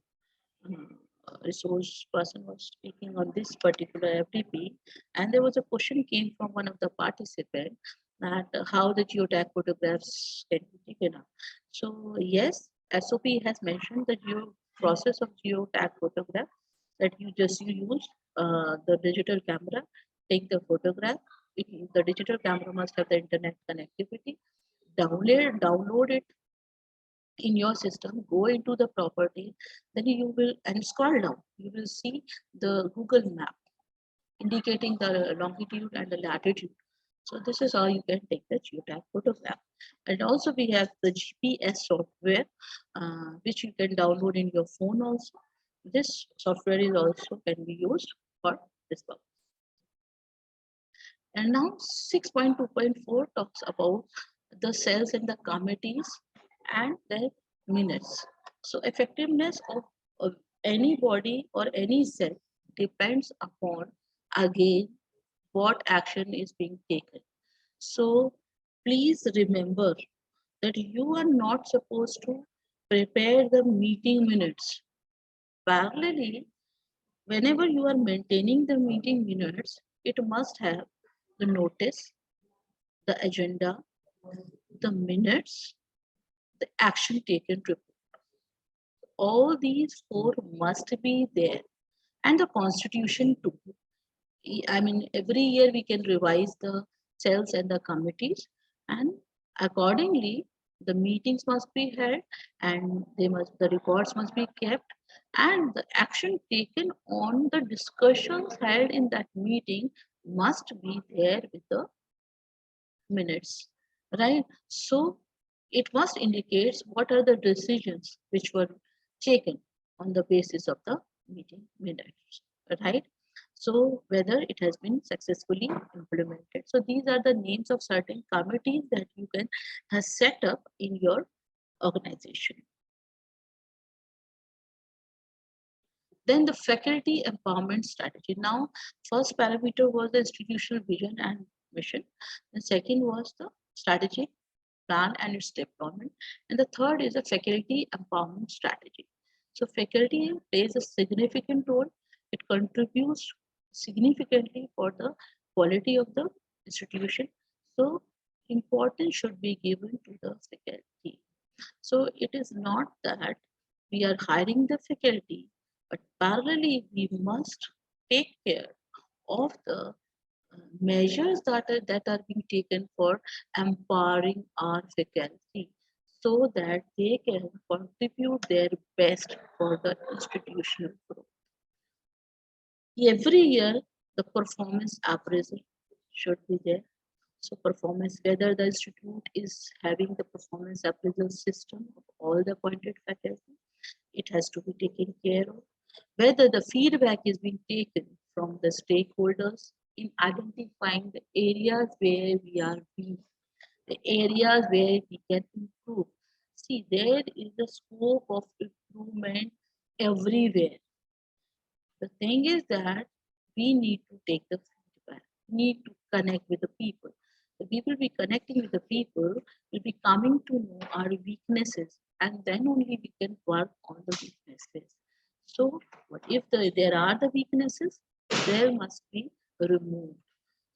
resource person was speaking on this particular FDP, and there was a question came from one of the participants that how the geotag photographs can be taken up. So yes, SOP has mentioned the process of geotag photograph, that you use the digital camera, take the photograph. The digital camera must have the internet connectivity. Download it in your system, go into the property, then you will, and scroll down, you will see the Google map indicating the longitude and the latitude. So this is how you can take the geotag photograph. And also we have the GPS software, which you can download in your phone also. This software is also can be used for this purpose. And now 6.2.4 talks about the cells and the committees and their minutes. So effectiveness of any body or any cell depends upon, again, what action is being taken. So please remember that you are not supposed to prepare the meeting minutes. Parallelly, whenever you are maintaining the meeting minutes, it must have the notice, the agenda, the minutes, the action taken report. All these four must be there, and the constitution too. Every year we can revise the cells and the committees, and accordingly The meetings must be held, and the records must be kept, and the action taken on the discussions held in that meeting must be there with the minutes, right? So it must indicate what are the decisions which were taken on the basis of the meeting minutes, right? So whether it has been successfully implemented. So these are the names of certain committees that you can set up in your organization. Then the faculty empowerment strategy. Now, first parameter was the institutional vision and mission. The second was the strategic plan and its deployment. And the third is the faculty empowerment strategy. So faculty plays a significant role. It contributes significantly for the quality of the institution. So importance should be given to the faculty. So it is not that we are hiring the faculty, but parallelly we must take care of the measures that are being taken for empowering our faculty so that they can contribute their best for the institutional growth. Every year, the performance appraisal should be there. So performance, whether the institute is having the performance appraisal system of all the appointed faculty, it has to be taken care of. Whether the feedback is being taken from the stakeholders in identifying the areas where we are weak, the areas where we can improve. See, there is the scope of improvement everywhere. The thing is that we need to take the feedback, need to connect with the people. The people be connecting with the people will be coming to know our weaknesses, and then only we can work on the weaknesses. So, what if there are the weaknesses, there must be removed.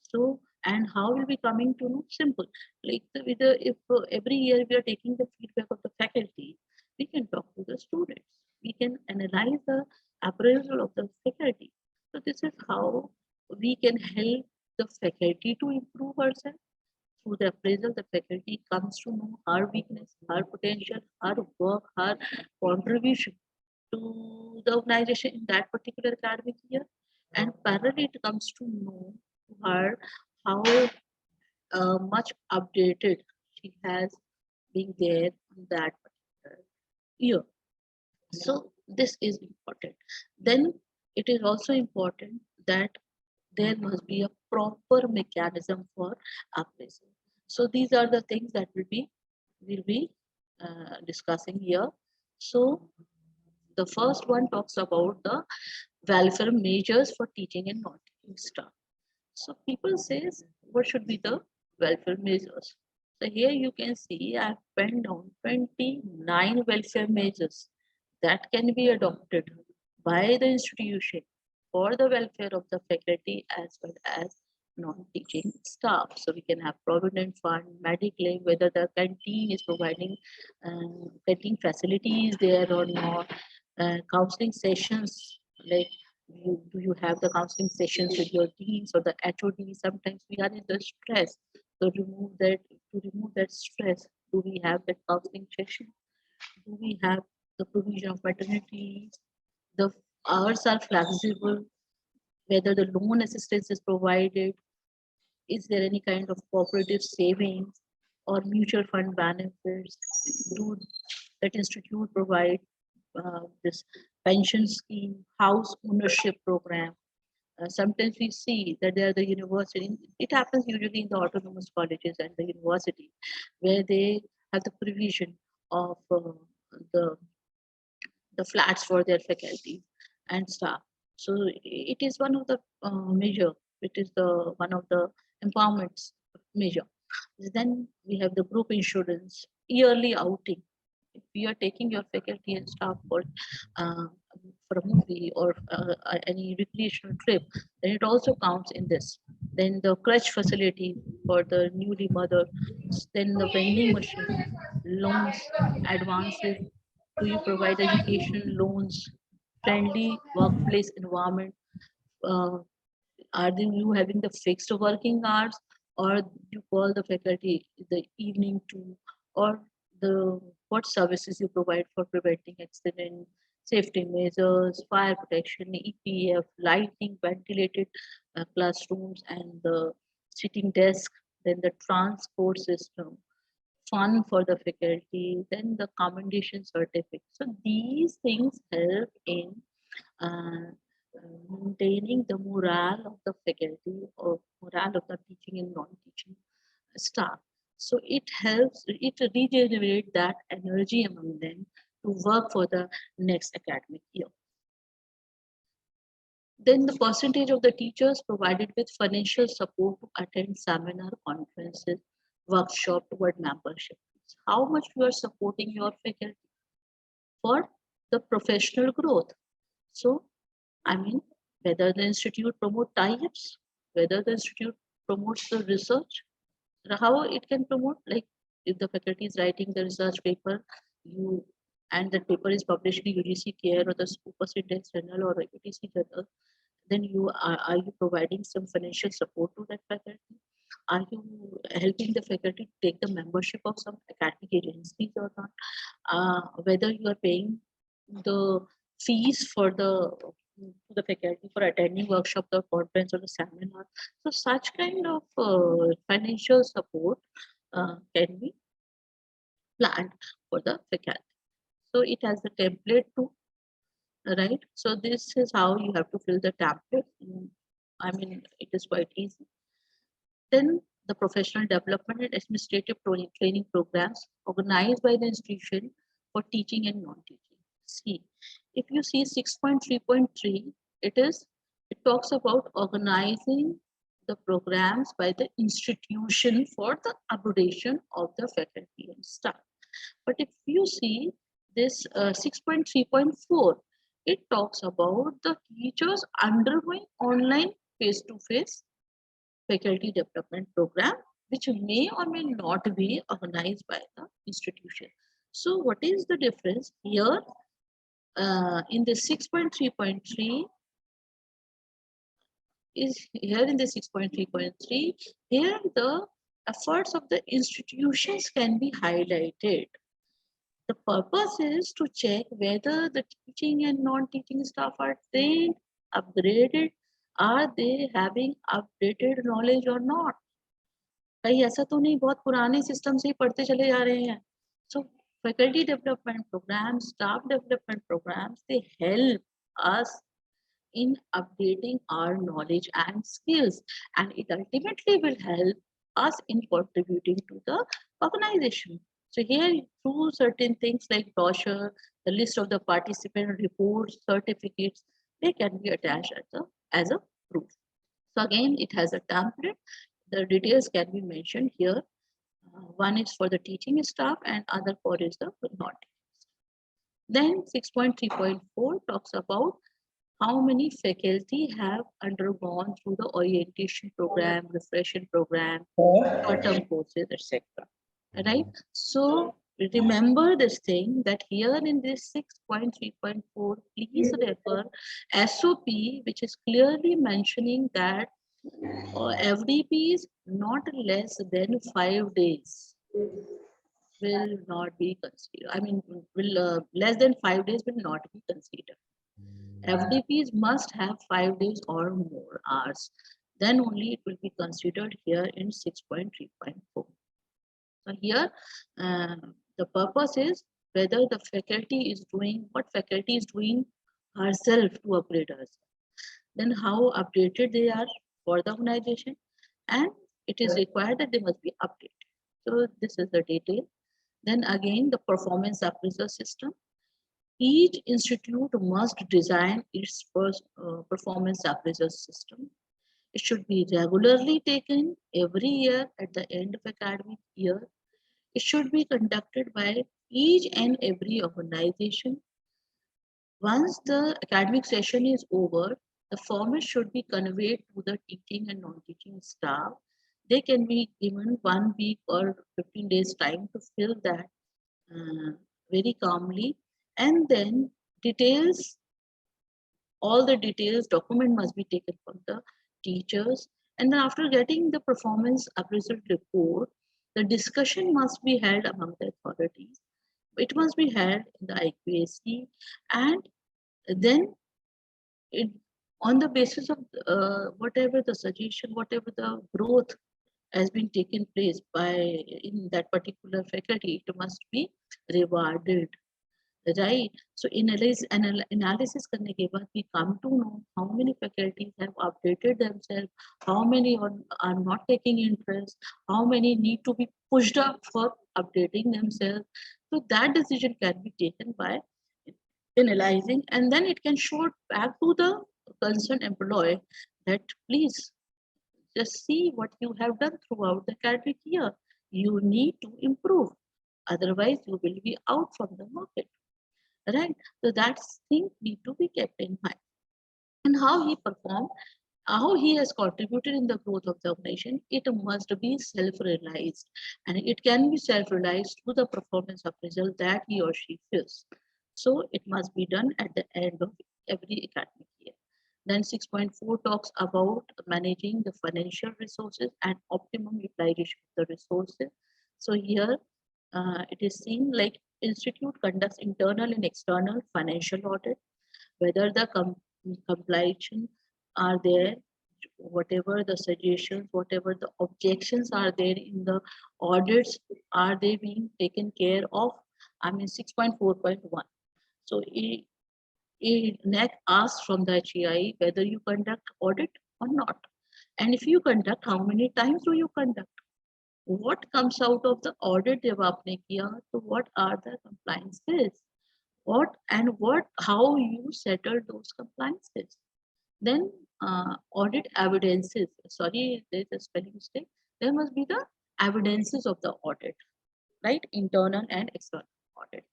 So, and how will be coming to know? Simple. Like if every year we are taking the feedback of the faculty, we can talk to the students. We can analyze the appraisal of the faculty. So this is how we can help the faculty to improve ourselves. Through the appraisal, the faculty comes to know her weakness, her potential, her work, her contribution to the organization in that particular academic year. And parallelly, it comes to know her how much updated she has been there in that particular year. So this is important. Then it is also important that there must be a proper mechanism for appraisal. So these are the things that we'll be discussing here. So the first one talks about the welfare measures for teaching and non-teaching staff. So people says, what should be the welfare measures? So here you can see I've penned down 29 welfare measures that can be adopted by the institution for the welfare of the faculty as well as non-teaching staff. So we can have provident fund, mediclaim, whether the canteen is providing canteen facilities there or not, counseling sessions, like do you have the counseling sessions with your deans or the HOD? Sometimes we are in the stress. So remove that stress, do we have that counseling session? Do we have the provision of maternity? The hours are flexible, whether the loan assistance is provided, is there any kind of cooperative savings or mutual fund benefits? Do that institute provide this pension scheme, house ownership program? Sometimes we see that there are the university, it happens usually in the autonomous colleges and the university, where they have the provision of the the flats for their faculty and staff. So it is one of the measure. It is the one of the empowerment measure. Then we have the group insurance, yearly outing. If you are taking your faculty and staff uh, for a movie or any recreational trip, then it also counts in this. Then the crutch facility for the newly mother, then the vending machine, loans, advances. Do you provide education loans, friendly workplace environment? Uh, are you having the fixed working hours, or you call the faculty in the evening too, or what services you provide for preventing accident, safety measures, fire protection, EPF, lighting, ventilated classrooms, and the sitting desk, then the transport system, fun for the faculty, then the commendation certificate. So these things help in uh, maintaining the morale of the faculty or morale of the teaching and non-teaching staff. So it helps, it regenerate that energy among them to work for the next academic year. Then the percentage of the teachers provided with financial support to attend seminar, conferences, workshop toward membership. How much you are supporting your faculty for the professional growth. So, I mean, whether the institute promote tie-ups, whether the institute promotes the research, how it can promote, like if the faculty is writing the research paper, you and that paper is published in UGC Care or the Scopus Index Journal or the UTC Journal, then are you providing some financial support to that faculty? Are you helping the faculty take the membership of some academic agencies or not? Whether you are paying the fees for the faculty for attending workshop, the conference or the seminar. So such kind of financial support can be planned for the faculty. So it has a template too, right? So this is how you have to fill the template. I mean, it is quite easy. Then the professional development and administrative training programs organized by the institution for teaching and non-teaching. See, if you see 6.3.3, it talks about organizing the programs by the institution for the upgradation of the faculty and staff. But if you see this 6.3.4, it talks about the teachers undergoing online face-to-face faculty development program, which may or may not be organized by the institution. So what is the difference here? In the 6.3.3 is here in the 6.3.3, here the efforts of the institutions can be highlighted. The purpose is to check whether the teaching and non-teaching staff are trained, upgraded, are they having updated knowledge or not. कहीं ऐसा तो नहीं बहुत पुराने system से ही पढ़ते चले जा रहे हैं. So faculty development programs, staff development programs, they help us in updating our knowledge and skills, and it ultimately will help us in contributing to the organization. So here through certain things like brochure, the list of the participant reports, certificates, they can be attached as a proof. So again, it has a template. The details can be mentioned here. One is for the teaching staff and other for is the non-teaching staff. Then 6.3.4 talks about how many faculty have undergone through the orientation program, refreshment program, short-term courses, etc. Right? So remember this thing that here in this 6.3.4, please refer SOP, which is clearly mentioning that FDPs not less than 5 days will not be considered. I mean, will less than 5 days will not be considered. FDPs must have 5 days or more hours. Then only it will be considered here in 6.3.4. So here, the purpose is whether the faculty is doing what faculty is doing herself to upgrade herself. Then how updated they are for the organization, and it is required that they must be updated. So this is the detail. Then again, the performance appraisal system. Each institute must design its performance appraisal system. It should be regularly taken every year at the end of academic year. It should be conducted by each and every organization. Once the academic session is over, the format should be conveyed to the teaching and non-teaching staff. They can be given 1 week or 15 days time to fill that very calmly, and then details, all the details document must be taken from the teachers, and then after getting the performance appraisal report, the discussion must be held among the authorities. It must be held in the IQAC, and then it, on the basis of whatever the suggestion, whatever the growth has been taken place by in that particular faculty, it must be rewarded, right? So analysis करने के बाद we come to know how many faculties have updated themselves, how many are not taking interest, how many need to be pushed up for updating themselves. So that decision can be taken by analyzing, and then it can show back to the concerned employee that please just see what you have done throughout the academic year. You need to improve, otherwise you will be out from the market, right? So that thing need to be kept in mind. And how he performed, how he has contributed in the growth of the organization, it must be self-realized, and it can be self-realized through the performance of result that he or she feels. So it must be done at the end of every academic year. Then 6.4 talks about managing the financial resources and optimum utilization of the resources. So here it is seen like institute conducts internal and external financial audit, whether the compliance are there, whatever the suggestions, whatever the objections are there in the audits, are they being taken care of? I mean 6.4.1. So NAAC asks from the HEI whether you conduct audit or not. And if you conduct, how many times do you conduct? What comes out of the audit जब आपने किया, so what are the compliances? How you settle those compliances? Then audit evidences. Sorry, there's a spelling mistake. There must be the evidences of the audit, right? Internal and external audit.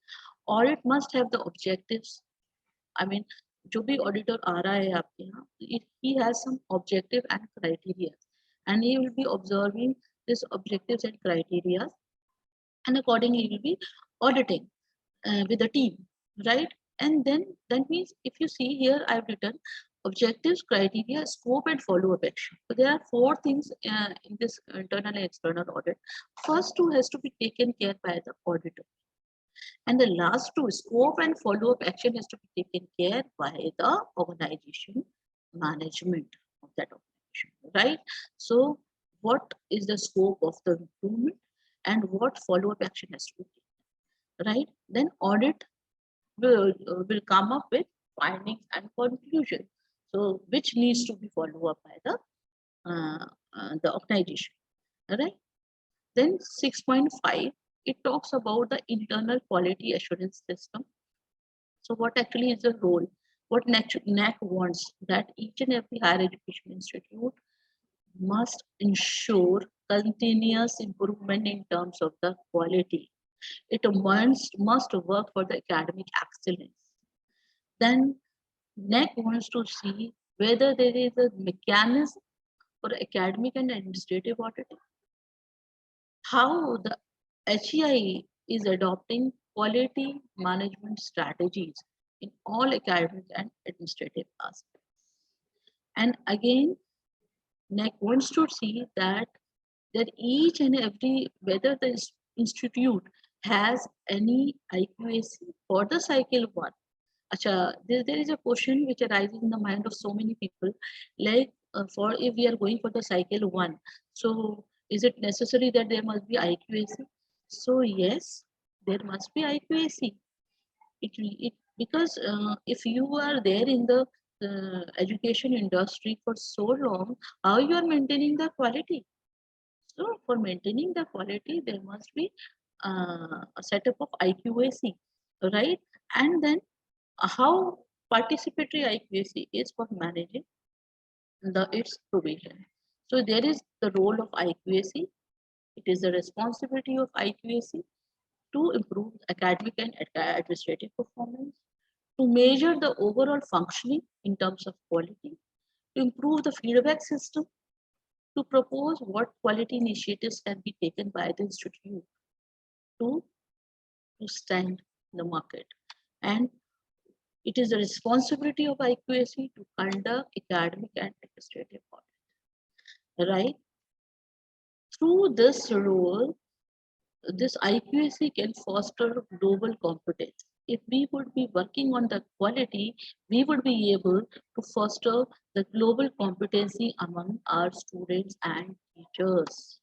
Audit must have the objectives. I mean, जो भी auditor आ रहा है आपके यहाँ, he has some objective and criteria, and he will be observing these objectives and criteria, and accordingly he will be auditing with the team, right? And then that means if you see here, I've written objectives, criteria, scope, and follow-up action. So there are 4 things in this internal and external audit. First 2 has to be taken care by the auditor. And the last 2, scope and follow-up action, has to be taken care by the organization management of that organization, right? So what is the scope of the improvement and what follow-up action has to be taken, right? Then audit will come up with findings and conclusion. So which needs to be followed up by the organization, right? Then 6.5, it talks about the internal quality assurance system. So what actually is the role? What NAAC wants that each and every higher education institute must ensure continuous improvement in terms of the quality. It must work for the academic excellence. Then NAAC wants to see whether there is a mechanism for academic and administrative auditing. How the HEI is adopting quality management strategies in all academic and administrative aspects. And again, NAAC wants to see that each and every, whether the institute has any IQAC for the cycle 1. Acha, there is a question which arises in the mind of so many people, like for if we are going for the cycle 1, so is it necessary that there must be IQAC? So yes, there must be IQAC. Because if you are there in the education industry for so long, how you are maintaining the quality? So for maintaining the quality, there must be a setup of IQAC, right? And then how participatory IQAC is for managing its provision. So there is the role of IQAC. It is the responsibility of IQAC to improve academic and administrative performance, to measure the overall functioning in terms of quality, to improve the feedback system, to propose what quality initiatives can be taken by the institute to stand in the market. And it is the responsibility of IQAC to conduct academic and administrative audit, right? Through this role, this IQAC can foster global competence. If we would be working on the quality, we would be able to foster the global competency among our students and teachers.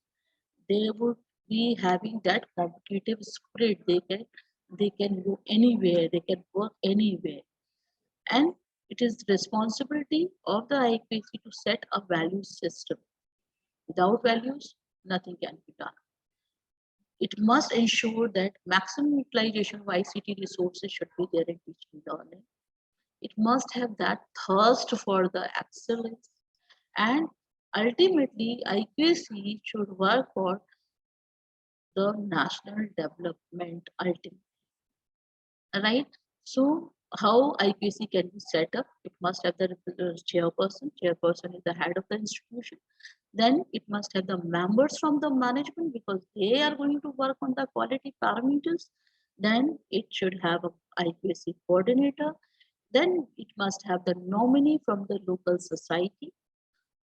They would be having that competitive spirit. They can go anywhere, they can work anywhere. And it is the responsibility of the IQAC to set a value system. Without values, nothing can be done. It must ensure that maximum utilization of ICT resources should be there in teaching and learning. It must have that thirst for the excellence. And ultimately, IQAC should work for the national development ultimately. Right? So how IQAC can be set up? It must have the chairperson. Chairperson is the head of the institution. Then it must have the members from the management because they are going to work on the quality parameters. Then it should have a IQAC coordinator. Then it must have the nominee from the local society.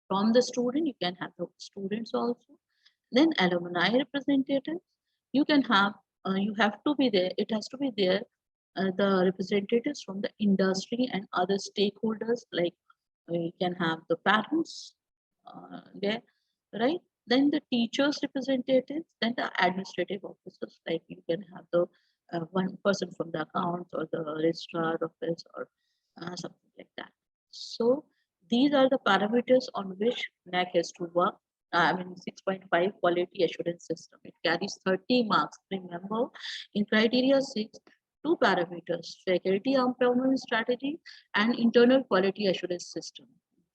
From the student, you can have the students also. Then alumni representatives. You can have, you have to be there. It has to be there. The representatives from the industry and other stakeholders, like you can have the parents there, right? Then the teachers representatives, then the administrative officers, like you can have the one person from the accounts or the registrar office or something like that. So these are the parameters on which NAAC has to work. I mean 6.5 quality assurance system. It carries 30 marks. Remember, in criteria 6, two parameters: faculty empowerment strategy and internal quality assurance system.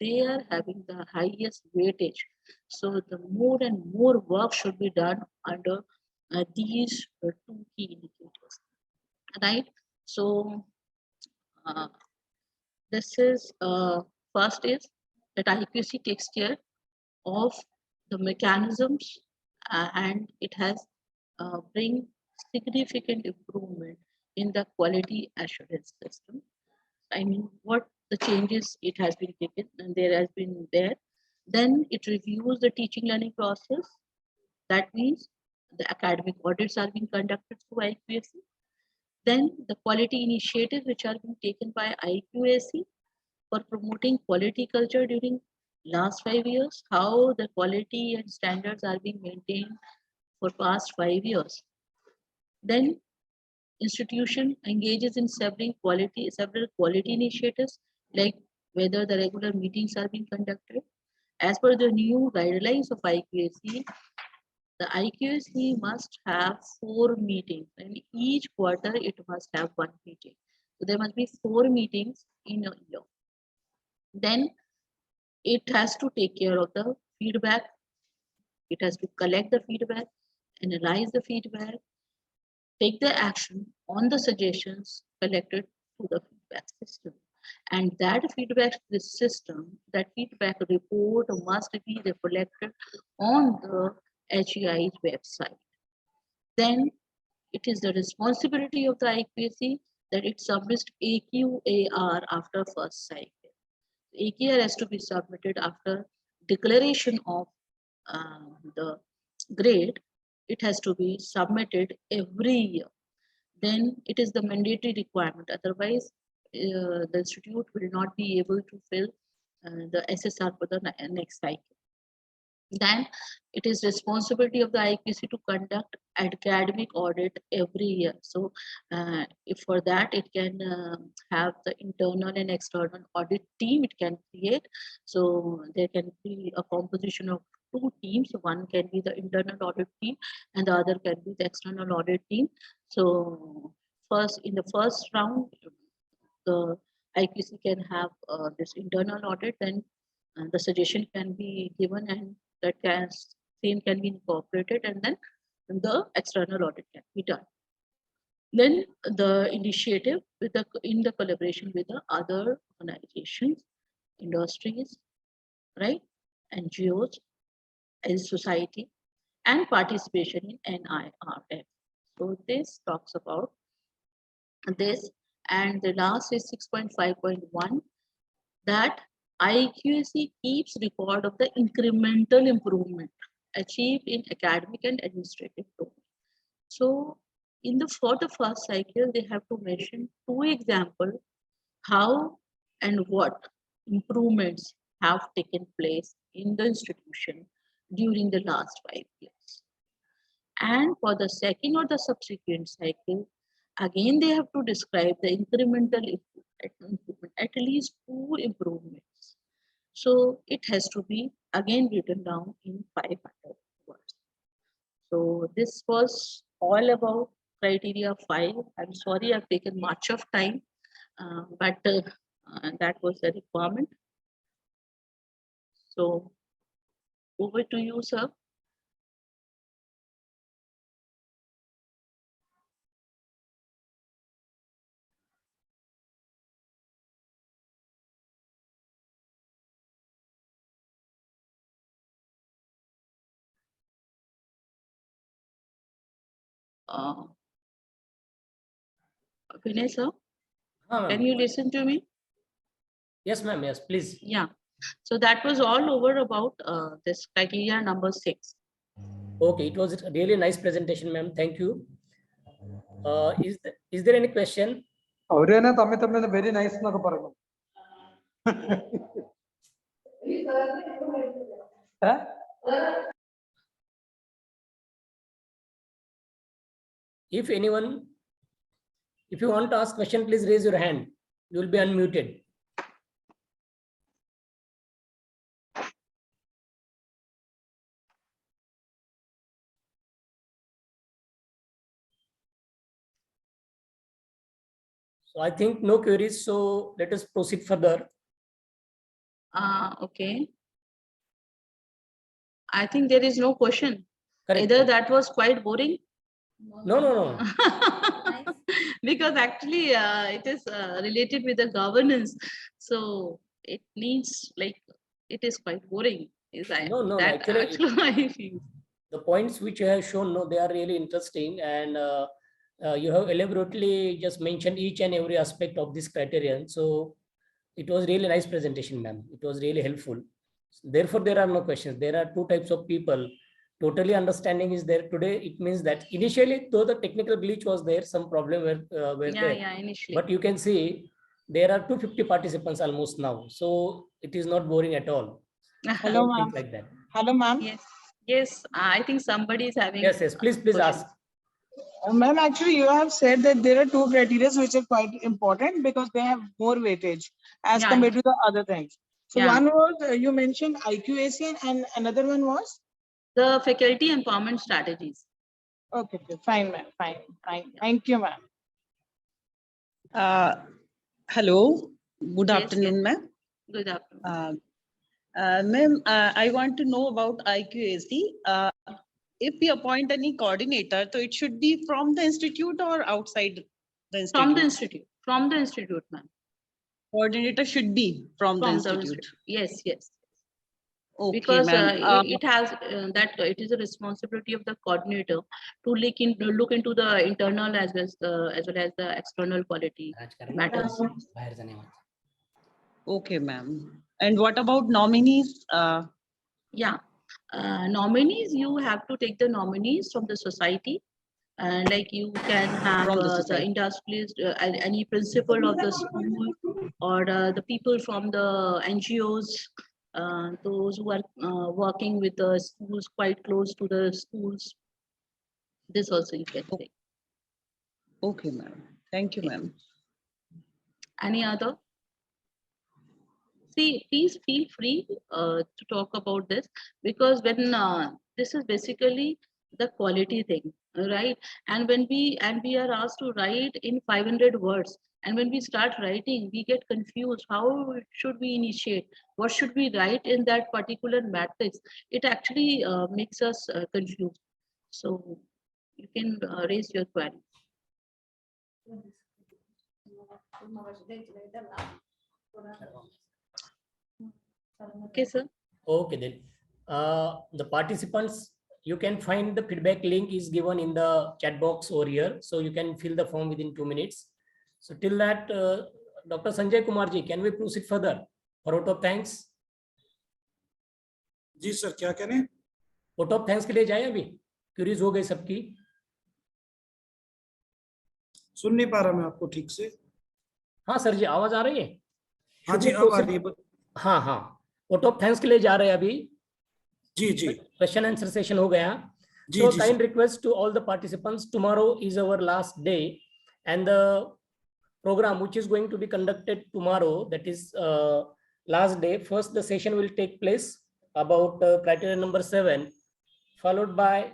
They are having the highest weightage. So the more and more work should be done under these two key indicators, right? So uh, this is first is that IQC takes care of the mechanisms and it has bring significant improvement in the quality assurance system. I mean, what the changes it has been taken and there has been there. Then it reviews the teaching learning process. That means the academic audits are being conducted through IQAC. Then the quality initiatives which are being taken by IQAC for promoting quality culture during last 5 years, how the quality and standards are being maintained for past 5 years. Then institution engages in several quality initiatives, like whether the regular meetings are being conducted. As per the new guidelines of IQAC, the IQAC must have 4 meetings and each quarter it must have 1 meeting. So there must be 4 meetings in a year. Then it has to take care of the feedback. It has to collect the feedback, analyze the feedback, take the action on the suggestions collected through the feedback system. And that feedback system, that feedback report must be reflected on the HEI's website. Then it is the responsibility of the IQAC that it submits AQAR after first cycle. AQAR has to be submitted after declaration of the grade. It has to be submitted every year. Then it is the mandatory requirement. Otherwise, the institute will not be able to fill the SSR for the next cycle. Then it is responsibility of the IQC to conduct academic audit every year. So if for that it can have the internal and external audit team it can create. So there can be a composition of 2 teams. One can be the internal audit team and the other can be the external audit team. So first, in the first round, the IQC can have this internal audit, then the suggestion can be given and that same can be incorporated, and then the external audit can be done. Then the initiative in the collaboration with the other organizations, industries, right, NGOs, and society, and participation in NIRF. So this talks about this, and the last is 6.5.1, that IQAC keeps record of the incremental improvement achieved in academic and administrative domain. So for the first cycle, they have to mention 2 examples how and what improvements have taken place in the institution during the last 5 years. And for the second or the subsequent cycle, again they have to describe the incremental improvement, at least 2 improvements. So it has to be again written down in 500 words. So this was all about criteria 5. I'm sorry I've taken much of time, but that was the requirement. So over to you, sir. Vinay, sir, can you listen to me? Yes, ma'am. Yes, please. Yeah. So that was all over about this criteria number 6. Okay, it was a really nice presentation, ma'am. Thank you. Is there any question? very nice. If anyone, if you want to ask question, please raise your hand. You will be unmuted. So I think no queries. So let us proceed further. Okay. I think there is no question. Correct. Either that was quite boring. No. Because actually it is related with the governance. So it needs like, it is quite boring. No, Actually I feel. The points which you have shown, no, they are really interesting, and you have elaborately just mentioned each and every aspect of this criterion. So it was really nice presentation, ma'am. It was really helpful. Therefore, there are no questions. There are 2 types of people. Totally understanding is there today. It means that initially, though the technical glitch was there, some problem were there. Yeah, initially. But you can see there are 250 participants almost now. So it is not boring at all. Hello, ma'am. Like that. Hello, ma'am. Yes, I think somebody is having. Yes, please questions. ask. Ma'am, actually, you have said that there are 2 criteria which are quite important because they have more weightage as Yeah. compared to the other things. So Yeah. one was you mentioned IQAC and another one was? The faculty empowerment strategies. Okay, fine, ma'am. Fine. Thank you, ma'am. Hello, good Yes, afternoon, yes. ma'am. Good afternoon. Ma'am, I want to know about IQAC. If we appoint any coordinator, so it should be from the institute or outside the institute? From the institute. From the institute, ma'am. Coordinator should be from the institute. Yes. Okay, Because ma'am. it has it is a responsibility of the coordinator to look into the internal as well as the external quality matters. Okay, ma'am. And what about nominees? Yeah, nominees, you have to take the nominees from the society. Like you can have From the the society. industrialist, any principal of the school, or the people from the NGOs, those who are working with the schools, quite close to the schools. This also you can take. Okay, ma'am. Thank you, ma'am. Any other? See, please feel free to talk about this, because when this is basically the quality thing, right? And when we are asked to write in 500 words, and when we start writing, we get confused. How should we initiate? What should we write in that particular matrix? It actually makes us confused. So you can raise your query. Okay, sir. Okay, then. The participants, you can find the feedback link is given in the chat box over here. So you can fill the form within 2 minutes. So till that, Dr. Sanjay Kumar ji, can we proceed further? For vote of thanks. जी sir, क्या करें? Vote of thanks के लिए जाए अभी? Curies हो गई सबकी? सुन नहीं पा रहा मैं आपको ठीक से। हाँ सर जी, आवाज आ रही है? हाँ जी, अब आ रही है। हाँ हाँ, वोट ऑफ थैंक्स के लिए जा रहे हैं अभी। जी जी क्वेश्चन आंसर सेशन हो गया. जी So जी kind sir. request to all the participants, tomorrow is our last day and the program which is going to be conducted tomorrow, that is last day. First the session will take place about criteria number 7, followed by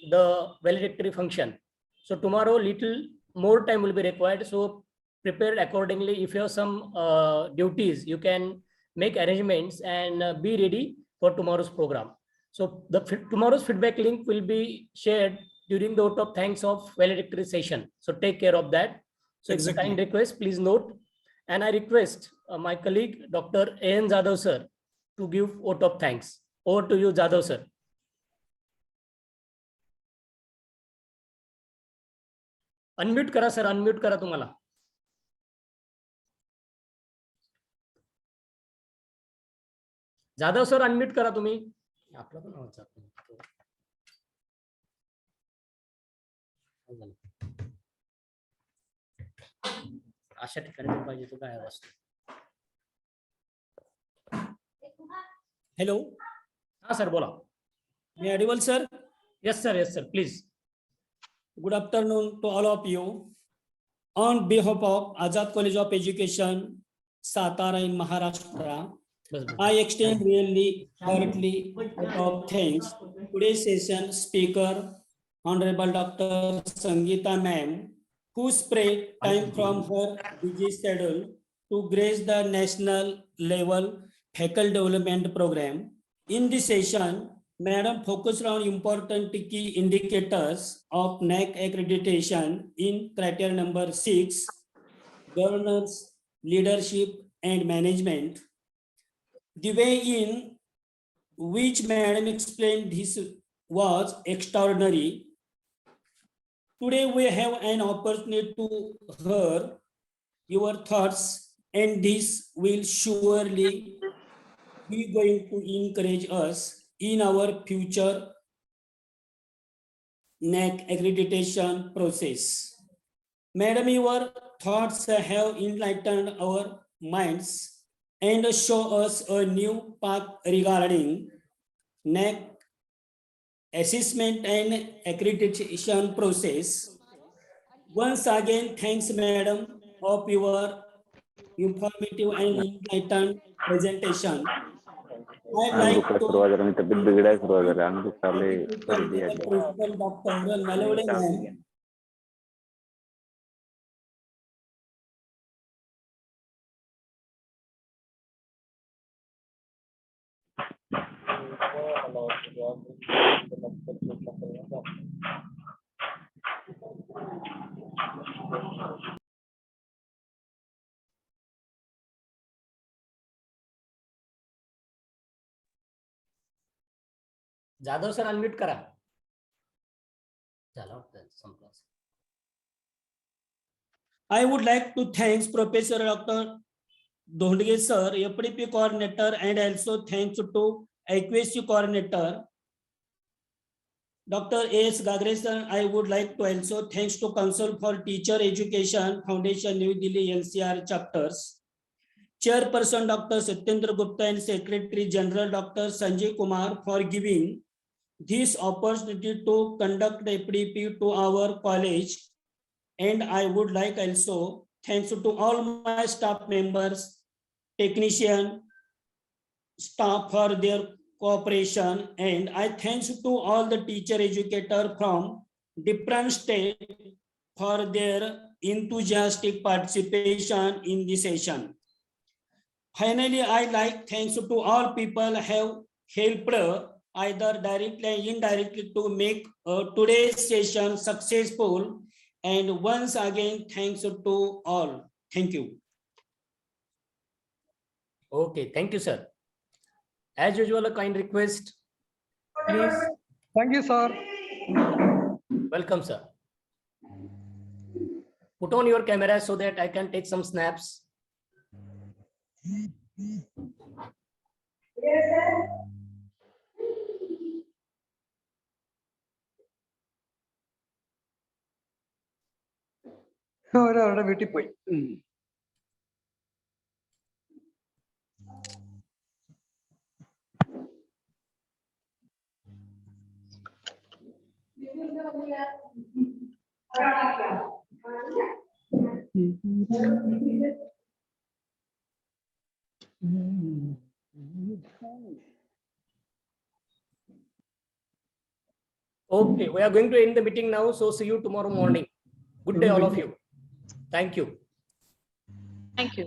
the valedictory function. So tomorrow little more time will be required, so prepare accordingly. If you have some duties, you can make arrangements and be ready for tomorrow's program. So the tomorrow's feedback link will be shared during the vote of thanks of valedictory session. So take care of that. So it's a kind request, please note. And I request my colleague, Dr. A.N. Jadhav sir, to give vote of thanks. Over to you, Jadhav sir. Unmute करा sir, unmute करा तुम्हाला. Jadhav sir unmute करा तुम्ही. आपला पण आवाज जात नाही. अशा ठिकाणी पाहिजे तो काय आवाज. Hello, हा सर बोला. may I audible, sir? Yes sir, please. Good afternoon to all of you. On behalf of Azad College of Education, Satara in Maharashtra, I extend really heartily of thanks. Today's session speaker, Honorable Dr. Sangeeta Ma'am, who spread time from her busy schedule to grace the national level faculty development program. In this session, Madam focused on important key indicators of NAAC accreditation in criteria number 6, governance, leadership, and management. The way in which Madam explained this was extraordinary. Today we have an opportunity to hear your thoughts, and this will surely be going to encourage us in our future NAAC accreditation process. Madam, your thoughts have enlightened our minds and show us a new path regarding NAAC assessment and accreditation process. Once again, thanks, Madam, of your informative and enlightened presentation. I'd like to Principal Dr. Nalode ma'am. Jadhav sir unmute करा. झाला वाटतं, संपला. I would like to thank Professor Dr. Dhondge sir, FDP coordinator, and also thanks to AQSC coordinator, Dr. A.S. Gagre sir. I would like to also thanks to Council for Teacher Education Foundation, New Delhi NCR chapters, Chairperson Dr. Satyendra Gupta and Secretary General Dr. Sanjay Kumar for giving this opportunity to conduct FDP to our college. And I would like also thanks to all my staff members, technician, staff for their cooperation. And I thanks to all the teacher educator from different states for their enthusiastic participation in this session. Finally, I like thanks to all people have helped either directly or indirectly to make today's session successful. And once again, thanks to all. Thank you. Okay, thank you, sir. As usual, a kind request. Please. Thank you, sir. Welcome, sir. Put on your camera so that I can take some snaps. അവരവരുടെ വീട്ടിൽ പോയി. Okay, we are going to end the meeting now. So see you tomorrow morning. Good day, all of you. Thank you. Thank you.